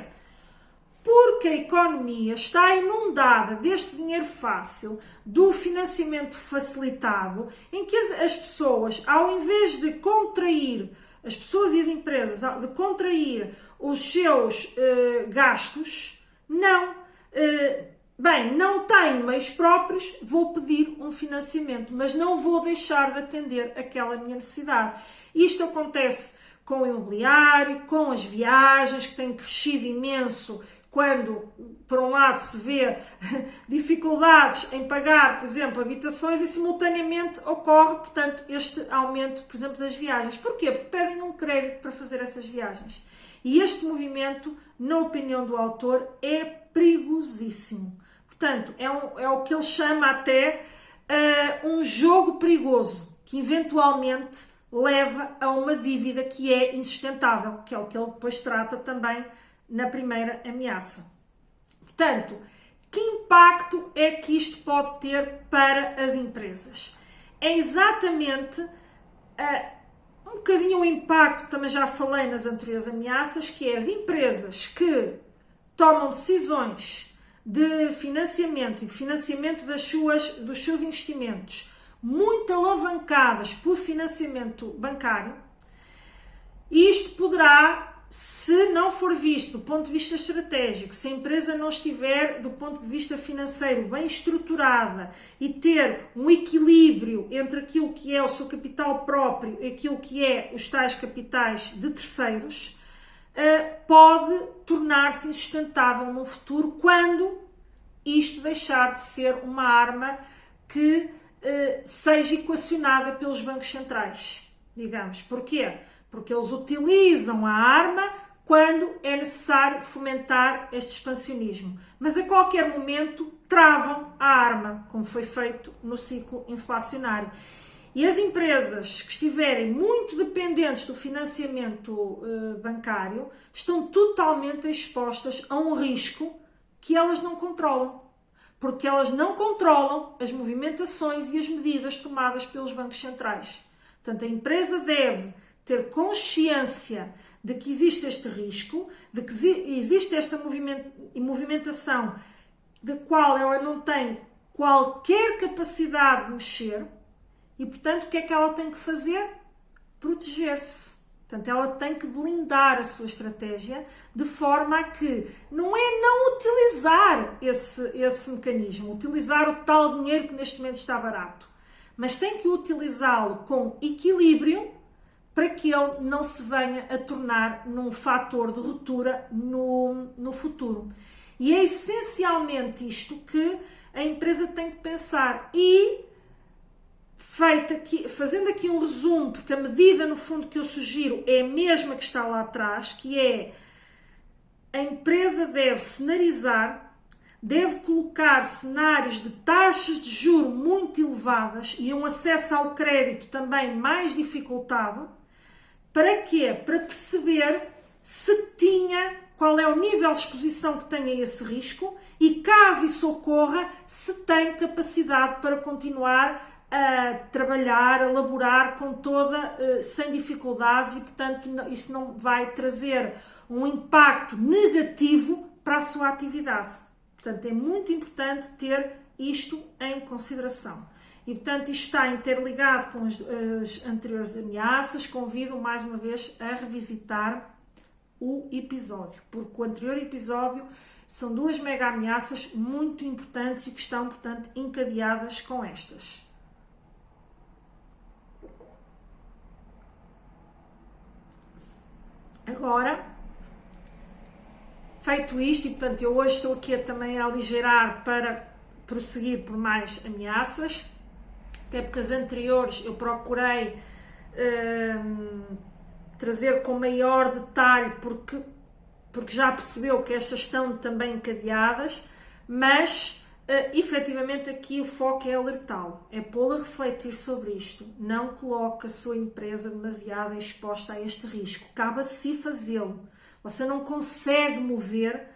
Porque a economia está inundada deste dinheiro fácil, do financiamento facilitado, em que as pessoas, ao invés de contrair, as pessoas e as empresas, de contrair os seus gastos, não tenho meios próprios, vou pedir um financiamento, mas não vou deixar de atender aquela minha necessidade. Isto acontece com o imobiliário, com as viagens, que têm crescido imenso, quando, por um lado, se vê dificuldades em pagar, por exemplo, habitações e, simultaneamente, ocorre, portanto, este aumento, por exemplo, das viagens. Porquê? Porque pedem um crédito para fazer essas viagens. E este movimento, na opinião do autor, é perigosíssimo. Portanto, é o que ele chama até um jogo perigoso, que eventualmente leva a uma dívida que é insustentável, que é o que ele depois trata também na primeira ameaça. Portanto, que impacto é que isto pode ter para as empresas? É exatamente um bocadinho o impacto que também já falei nas anteriores ameaças, que é as empresas que tomam decisões de financiamento e de financiamento dos seus investimentos muito alavancadas por financiamento bancário. Isto poderá, se não for visto do ponto de vista estratégico, se a empresa não estiver do ponto de vista financeiro bem estruturada e ter um equilíbrio entre aquilo que é o seu capital próprio e aquilo que é os tais capitais de terceiros, pode tornar-se insustentável no futuro quando isto deixar de ser uma arma que seja equacionada pelos bancos centrais, digamos. Porquê? Porque eles utilizam a arma quando é necessário fomentar este expansionismo. Mas a qualquer momento travam a arma, como foi feito no ciclo inflacionário. E as empresas que estiverem muito dependentes do financiamento bancário estão totalmente expostas a um risco que elas não controlam. Porque elas não controlam as movimentações e as medidas tomadas pelos bancos centrais. Portanto, a empresa deve ter consciência de que existe este risco, de que existe esta movimentação da qual ela não tem qualquer capacidade de mexer e, portanto, o que é que ela tem que fazer? Proteger-se. Portanto, ela tem que blindar a sua estratégia de forma a que não é não utilizar esse mecanismo, utilizar o tal dinheiro que neste momento está barato, mas tem que utilizá-lo com equilíbrio para que ele não se venha a tornar num fator de ruptura no futuro. E é essencialmente isto que a empresa tem que pensar. E, fazendo aqui um resumo, porque a medida no fundo que eu sugiro é a mesma que está lá atrás, que é a empresa deve cenarizar, deve colocar cenários de taxas de juros muito elevadas e um acesso ao crédito também mais dificultado. Para quê? Para perceber se qual é o nível de exposição que tem a esse risco e, caso isso ocorra, se tem capacidade para continuar a trabalhar, a laborar sem dificuldades e, portanto, isso não vai trazer um impacto negativo para a sua atividade. Portanto, é muito importante ter isto em consideração. E, portanto, isto está interligado com as anteriores ameaças. Convido mais uma vez a revisitar o episódio, porque o anterior episódio são duas mega ameaças muito importantes e que estão, portanto, encadeadas com estas. Agora, feito isto, e portanto eu hoje estou aqui também a aligerar para prosseguir por mais ameaças, até porque as anteriores eu procurei trazer com maior detalhe, porque já percebeu que estas estão também encadeadas, mas efetivamente aqui o foco é alertá-lo, é pô-lo a refletir sobre isto. Não coloque a sua empresa demasiado exposta a este risco, cabe a si fazê-lo. Você não consegue mover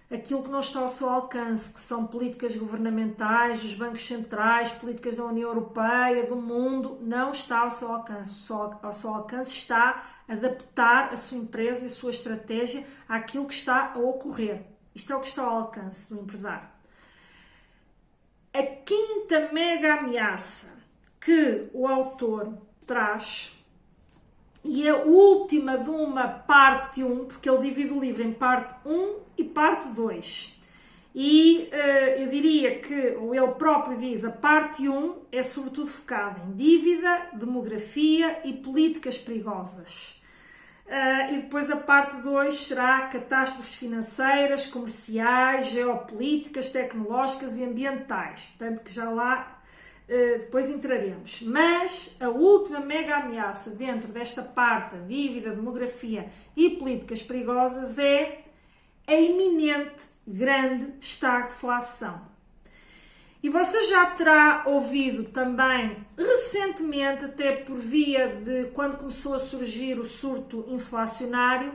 aquilo que não está ao seu alcance, que são políticas governamentais, dos bancos centrais, políticas da União Europeia, do mundo, não está ao seu alcance. Ao seu alcance está adaptar a sua empresa e a sua estratégia àquilo que está a ocorrer. Isto é o que está ao alcance do empresário. A quinta mega ameaça que o autor traz, e a última de uma parte 1, porque ele divide o livro em parte 1 e parte 2. E eu diria que, ou ele próprio diz, a parte 1 é sobretudo focada em dívida, demografia e políticas perigosas. E depois a parte 2 será catástrofes financeiras, comerciais, geopolíticas, tecnológicas e ambientais. Portanto, que já lá depois entraremos. Mas a última mega ameaça dentro desta parte, dívida, demografia e políticas perigosas, é a iminente grande estagflação. E você já terá ouvido também recentemente, até por via de quando começou a surgir o surto inflacionário,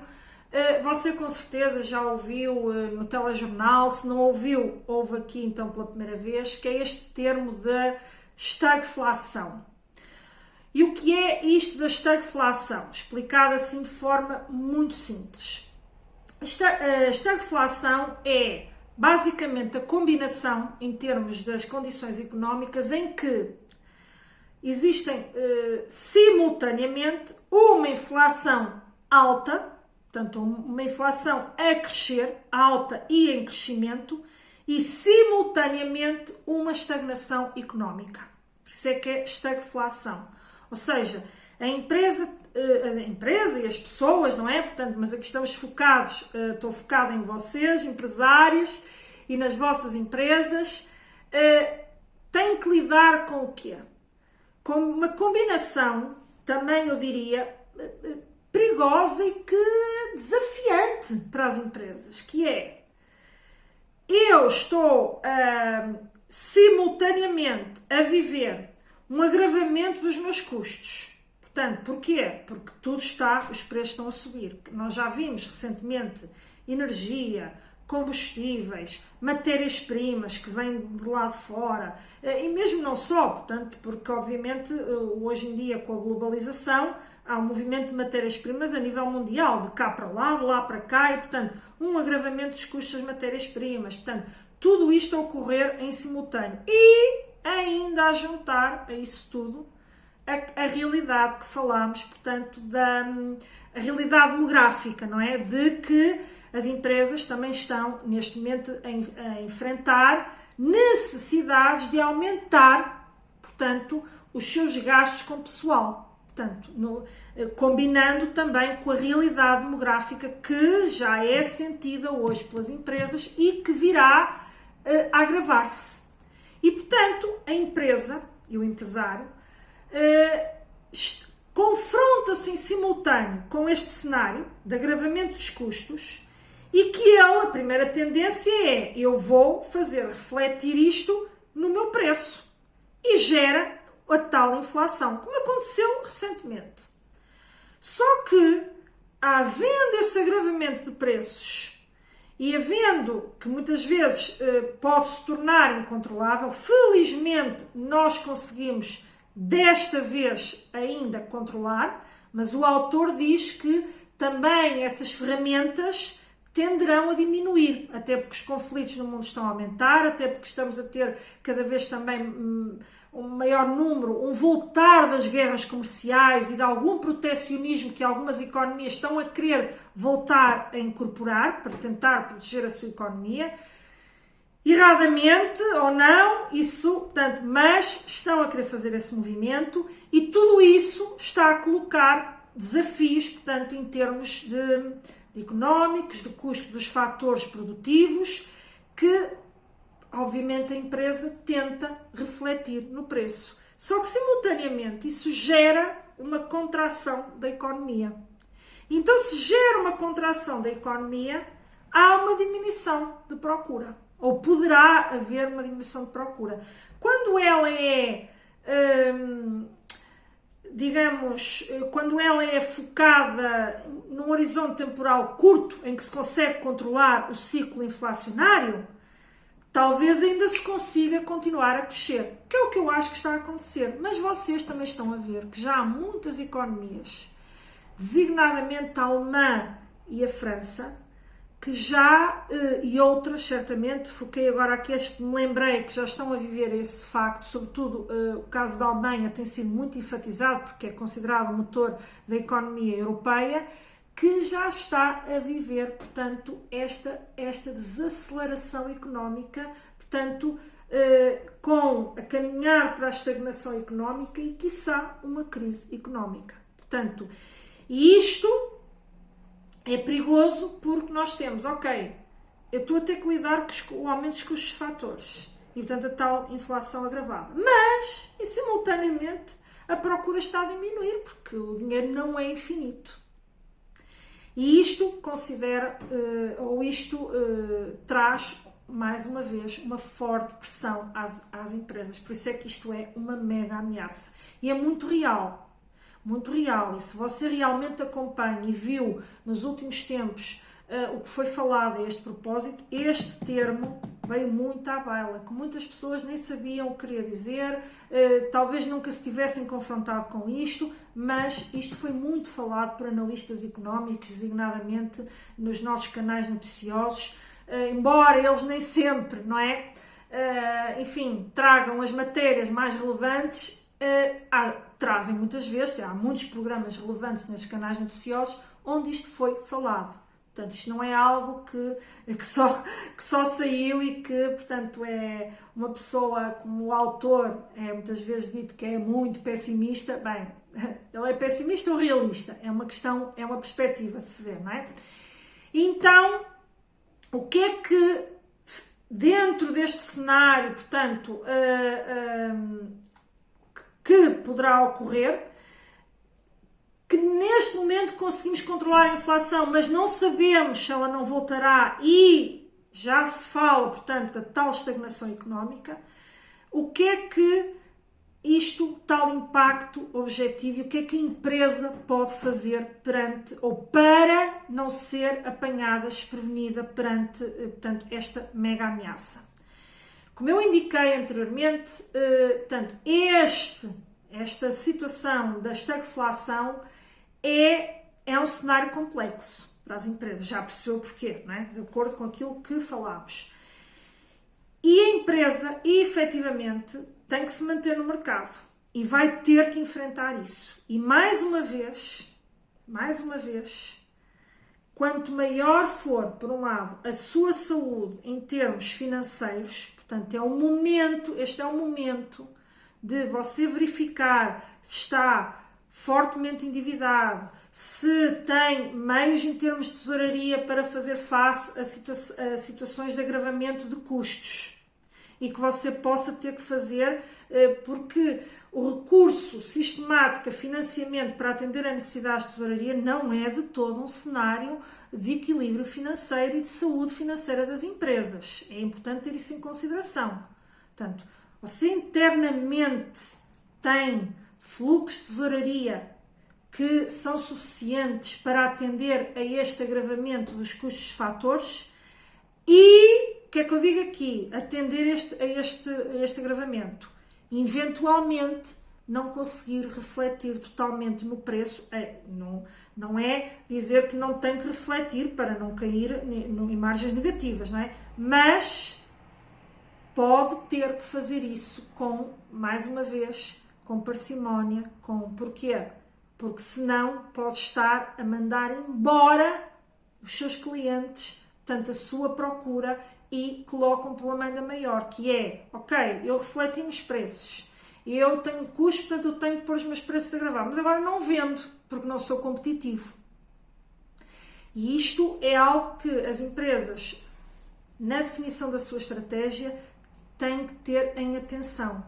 você com certeza já ouviu no telejornal, se não ouviu, ouve aqui então pela primeira vez, que é este termo da estagflação. E o que é isto da estagflação? Explicado assim de forma muito simples. A estagflação é basicamente a combinação, em termos das condições económicas, em que existem simultaneamente uma inflação alta, portanto uma inflação a crescer, alta e em crescimento, e simultaneamente uma estagnação económica. Por isso é que é estagflação. Ou seja, a empresa e as pessoas, não é? Portanto, mas aqui estamos focados, estou focado em vocês, empresários, e nas vossas empresas, têm que lidar com o quê? Com uma combinação, também eu diria, perigosa e que desafiante para as empresas, que é: eu estou simultaneamente a viver um agravamento dos meus custos. Portanto, porquê? Porque os preços estão a subir. Nós já vimos recentemente energia, combustíveis, matérias-primas que vêm de lá de fora, e mesmo não só, portanto, porque obviamente hoje em dia com a globalização há um movimento de matérias-primas a nível mundial, de cá para lá, de lá para cá, e portanto um agravamento dos custos das matérias-primas, portanto tudo isto a ocorrer em simultâneo. E ainda a juntar a isso tudo a realidade que falámos, portanto, a realidade demográfica, não é? De que as empresas também estão, neste momento, a enfrentar necessidades de aumentar, portanto, os seus gastos com pessoal. Portanto, combinando também com a realidade demográfica que já é sentida hoje pelas empresas e que virá a agravar-se. E, portanto, a empresa e o empresário confronta-se em simultâneo com este cenário de agravamento dos custos e que ele, a primeira tendência é: eu vou fazer refletir isto no meu preço, e gera a tal inflação, como aconteceu recentemente. Só que, havendo esse agravamento de preços e havendo que muitas vezes pode se tornar incontrolável, felizmente nós conseguimos desta vez ainda controlar, mas o autor diz que também essas ferramentas tenderão a diminuir, até porque os conflitos no mundo estão a aumentar, até porque estamos a ter cada vez também um maior número, um voltar das guerras comerciais e de algum protecionismo que algumas economias estão a querer voltar a incorporar para tentar proteger a sua economia. Erradamente ou não, isso, portanto, mas estão a querer fazer esse movimento e tudo isso está a colocar desafios, portanto, em termos de económicos, de custo dos fatores produtivos, que obviamente a empresa tenta refletir no preço. Só que simultaneamente isso gera uma contração da economia. Então, se gera uma contração da economia, há uma diminuição de procura. Ou poderá haver uma diminuição de procura. Quando ela é, quando ela é focada num horizonte temporal curto, em que se consegue controlar o ciclo inflacionário, talvez ainda se consiga continuar a crescer, que é o que eu acho que está a acontecer. Mas vocês também estão a ver que já há muitas economias, designadamente a alemã e a França, que já, e outras certamente, foquei agora aqui as que me lembrei que já estão a viver esse facto, sobretudo o caso da Alemanha tem sido muito enfatizado porque é considerado o motor da economia europeia, que já está a viver, portanto, esta desaceleração económica, portanto, a caminhar para a estagnação económica e, quiçá, uma crise económica. Portanto, e isto é perigoso porque nós temos, eu estou a ter que lidar com o aumento dos custos de fatores e, portanto, a tal inflação agravada. Mas, e simultaneamente, a procura está a diminuir porque o dinheiro não é infinito. E isto traz, mais uma vez, uma forte pressão às empresas. Por isso é que isto é uma mega ameaça. E é muito real. Muito real, e se você realmente acompanha e viu nos últimos tempos o que foi falado a este propósito, este termo veio muito à baila, que muitas pessoas nem sabiam o que queria dizer, talvez nunca se tivessem confrontado com isto, mas isto foi muito falado por analistas económicos, designadamente nos nossos canais noticiosos, embora eles nem sempre, não é? Enfim, tragam as matérias mais relevantes, trazem muitas vezes, há muitos programas relevantes nestes canais noticiosos onde isto foi falado. Portanto, isto não é algo que só saiu e que, portanto, é uma pessoa como o autor é muitas vezes dito que é muito pessimista. Bem, ele é pessimista ou realista? É uma questão, é uma perspectiva de se ver, não é? Então, o que é que dentro deste cenário, portanto, que poderá ocorrer, que neste momento conseguimos controlar a inflação, mas não sabemos se ela não voltará e já se fala, portanto, da tal estagnação económica, o que é que isto, tal impacto objetivo, e o que é que a empresa pode fazer perante, ou para não ser apanhada, desprevenida perante, portanto, esta mega ameaça. Como eu indiquei anteriormente, portanto, esta situação da estagflação é um cenário complexo para as empresas. Já percebeu porquê, não é? De acordo com aquilo que falámos. E a empresa, efetivamente, tem que se manter no mercado. E vai ter que enfrentar isso. E mais uma vez, quanto maior for, por um lado, a sua saúde em termos financeiros, portanto, este é o momento de você verificar se está fortemente endividado, se tem meios em termos de tesouraria para fazer face a situações de agravamento de custos e que você possa ter que fazer, porque o recurso sistemático a financiamento para atender a necessidades de tesouraria não é de todo um cenário de equilíbrio financeiro e de saúde financeira das empresas. É importante ter isso em consideração. Portanto, você internamente tem fluxos de tesouraria que são suficientes para atender a este agravamento dos custos fatores e, o que é que eu digo aqui? Atender a este agravamento. Eventualmente, não conseguir refletir totalmente no preço, não é dizer que não tem que refletir para não cair em margens negativas, não é? Mas pode ter que fazer isso mais uma vez, com parcimónia, porquê? Porque senão pode estar a mandar embora os seus clientes, portanto a sua procura, e coloca um problema ainda maior, que é, ok, eu refleti nos preços, eu tenho custo, portanto eu tenho que pôr os meus preços a gravar, mas agora não vendo, porque não sou competitivo. E isto é algo que as empresas, na definição da sua estratégia, têm que ter em atenção.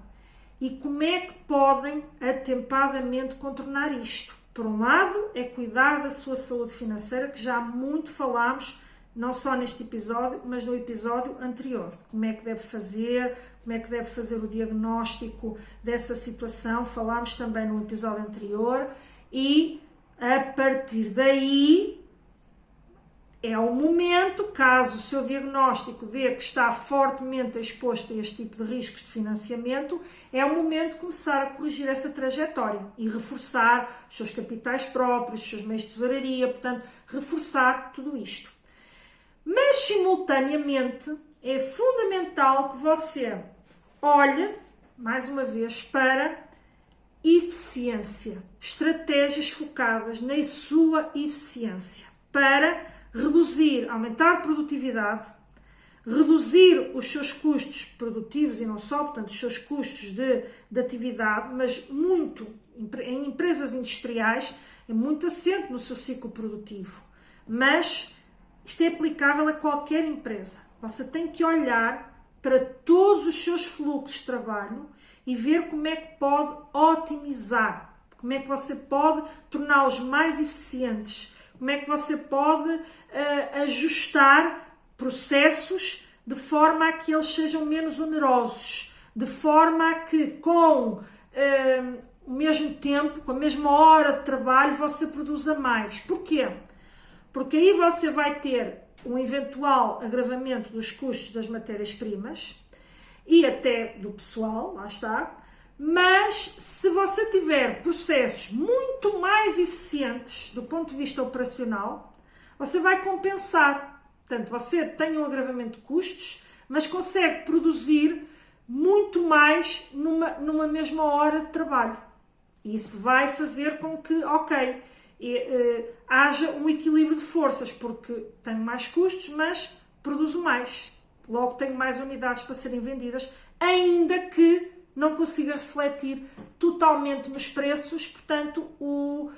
E como é que podem atempadamente contornar isto? Por um lado, é cuidar da sua saúde financeira, que já muito falámos, não só neste episódio, mas no episódio anterior. Como é que deve fazer o diagnóstico dessa situação, falámos também no episódio anterior, e a partir daí é o momento, caso o seu diagnóstico dê que está fortemente exposto a este tipo de riscos de financiamento, é o momento de começar a corrigir essa trajetória e reforçar os seus capitais próprios, os seus meios de tesouraria, portanto, reforçar tudo isto. Mas, simultaneamente, é fundamental que você olhe, mais uma vez, para eficiência, estratégias focadas na sua eficiência, para aumentar a produtividade, reduzir os seus custos produtivos e não só, portanto, os seus custos de atividade, mas muito, em empresas industriais, é muito assente no seu ciclo produtivo. Mas isto é aplicável a qualquer empresa. Você tem que olhar para todos os seus fluxos de trabalho e ver como é que pode otimizar, como é que você pode torná-los mais eficientes, como é que você pode ajustar processos de forma a que eles sejam menos onerosos, de forma a que com o mesmo tempo, com a mesma hora de trabalho, você produza mais. Porquê? Porque aí você vai ter um eventual agravamento dos custos das matérias-primas e até do pessoal, lá está, mas se você tiver processos muito mais eficientes do ponto de vista operacional, você vai compensar. Portanto, você tem um agravamento de custos, mas consegue produzir muito mais numa mesma hora de trabalho. Isso vai fazer com que, ok, haja um equilíbrio de forças, porque tenho mais custos, mas produzo mais. Logo tenho mais unidades para serem vendidas, ainda que não consiga refletir totalmente nos preços, portanto, o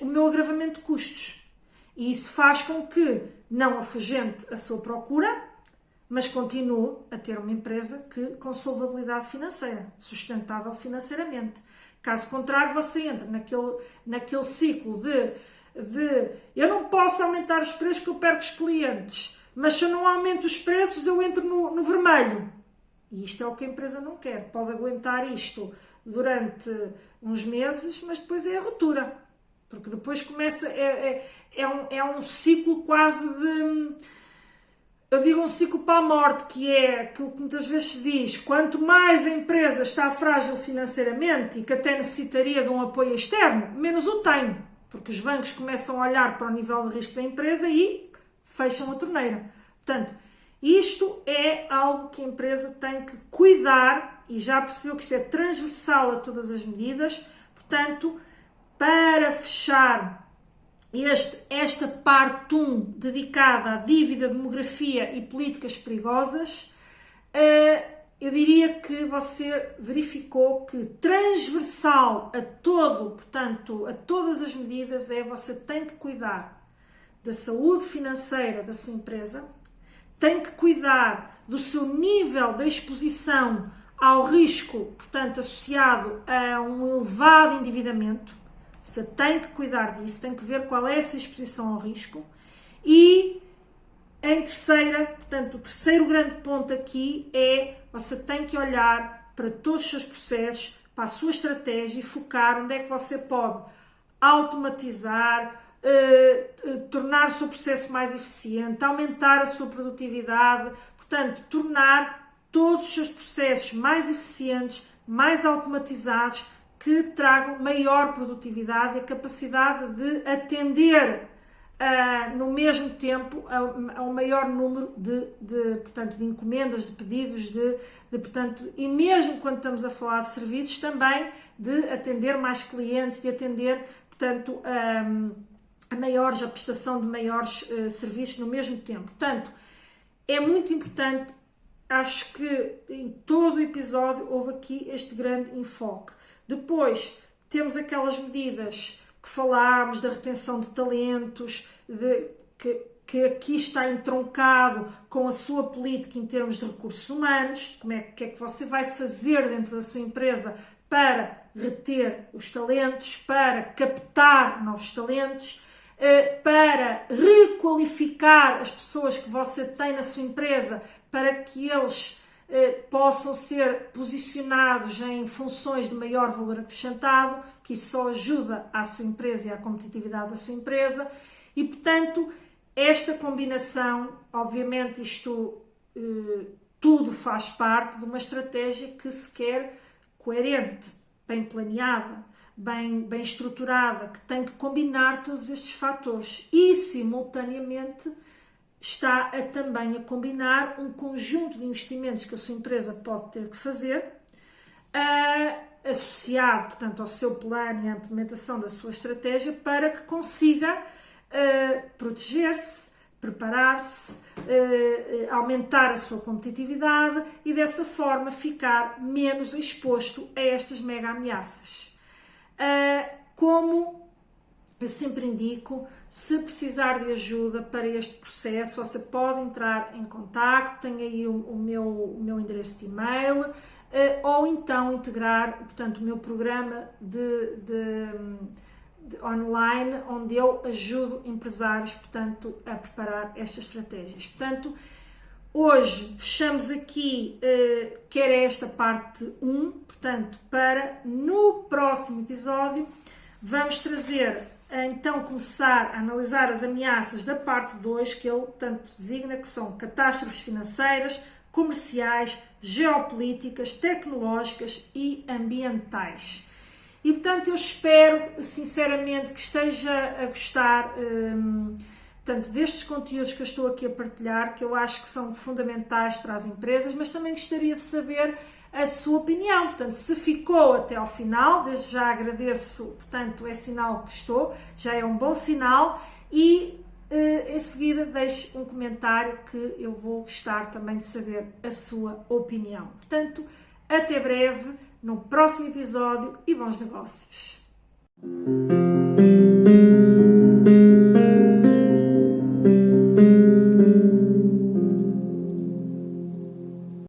meu agravamento de custos. E isso faz com que não afugente a sua procura, mas continue a ter uma empresa com solvabilidade financeira, sustentável financeiramente. Caso contrário, você entra naquele ciclo de eu não posso aumentar os preços que eu perco os clientes, mas se eu não aumento os preços eu entro no vermelho. E isto é o que a empresa não quer. Pode aguentar isto durante uns meses, mas depois é a ruptura. Porque depois começa, é um ciclo quase de... Eu digo um ciclo para a morte, que é aquilo que muitas vezes se diz, quanto mais a empresa está frágil financeiramente e que até necessitaria de um apoio externo, menos o tem, porque os bancos começam a olhar para o nível de risco da empresa e fecham a torneira. Portanto, isto é algo que a empresa tem que cuidar e já percebeu que isto é transversal a todas as medidas. Portanto, para fechar esta parte 1 dedicada à dívida, demografia e políticas perigosas, eu diria que você verificou que transversal a portanto, a todas as medidas você tem que cuidar da saúde financeira da sua empresa, tem que cuidar do seu nível de exposição ao risco, portanto, associado a um elevado endividamento. Você tem que cuidar disso, tem que ver qual é essa exposição ao risco. E em terceira, portanto, o terceiro grande ponto aqui é você tem que olhar para todos os seus processos, para a sua estratégia e focar onde é que você pode automatizar, tornar o seu processo mais eficiente, aumentar a sua produtividade, portanto, tornar todos os seus processos mais eficientes, mais automatizados, que tragam maior produtividade e a capacidade de atender no mesmo tempo a um maior número portanto, de encomendas, de pedidos, portanto, e mesmo quando estamos a falar de serviços, também de atender mais clientes, de atender, portanto, a prestação de maiores serviços no mesmo tempo. Portanto, é muito importante, acho que em todo o episódio houve aqui este grande enfoque. Depois, temos aquelas medidas que falámos da retenção de talentos, que aqui está entroncado com a sua política em termos de recursos humanos, o que é que você vai fazer dentro da sua empresa para reter os talentos, para captar novos talentos, para requalificar as pessoas que você tem na sua empresa para que eles possam ser posicionados em funções de maior valor acrescentado, que isso só ajuda à sua empresa e à competitividade da sua empresa. E, portanto, esta combinação, obviamente isto tudo faz parte de uma estratégia que se quer coerente, bem planeada, bem estruturada, que tem que combinar todos estes fatores e, simultaneamente, está também a combinar um conjunto de investimentos que a sua empresa pode ter que fazer, associado, portanto, ao seu plano e à implementação da sua estratégia, para que consiga proteger-se, preparar-se, aumentar a sua competitividade e, dessa forma, ficar menos exposto a estas mega ameaças. Como eu sempre indico, se precisar de ajuda para este processo, você pode entrar em contacto, tem aí o meu endereço de e-mail, ou então integrar, portanto, o meu programa de online, onde eu ajudo empresários, portanto, a preparar estas estratégias. Portanto, hoje fechamos aqui, que era esta parte 1, portanto, para no próximo episódio vamos trazer, então, começar a analisar as ameaças da parte 2, que ele, portanto, designa que são catástrofes financeiras, comerciais, geopolíticas, tecnológicas e ambientais. E, portanto, eu espero, sinceramente, que esteja a gostar tanto destes conteúdos que eu estou aqui a partilhar, que eu acho que são fundamentais para as empresas, mas também gostaria de saber a sua opinião. Portanto, se ficou até ao final, desde já agradeço, portanto, é sinal que estou, já é um bom sinal, e em seguida deixe um comentário que eu vou gostar também de saber a sua opinião. Portanto, até breve, no próximo episódio, e bons negócios!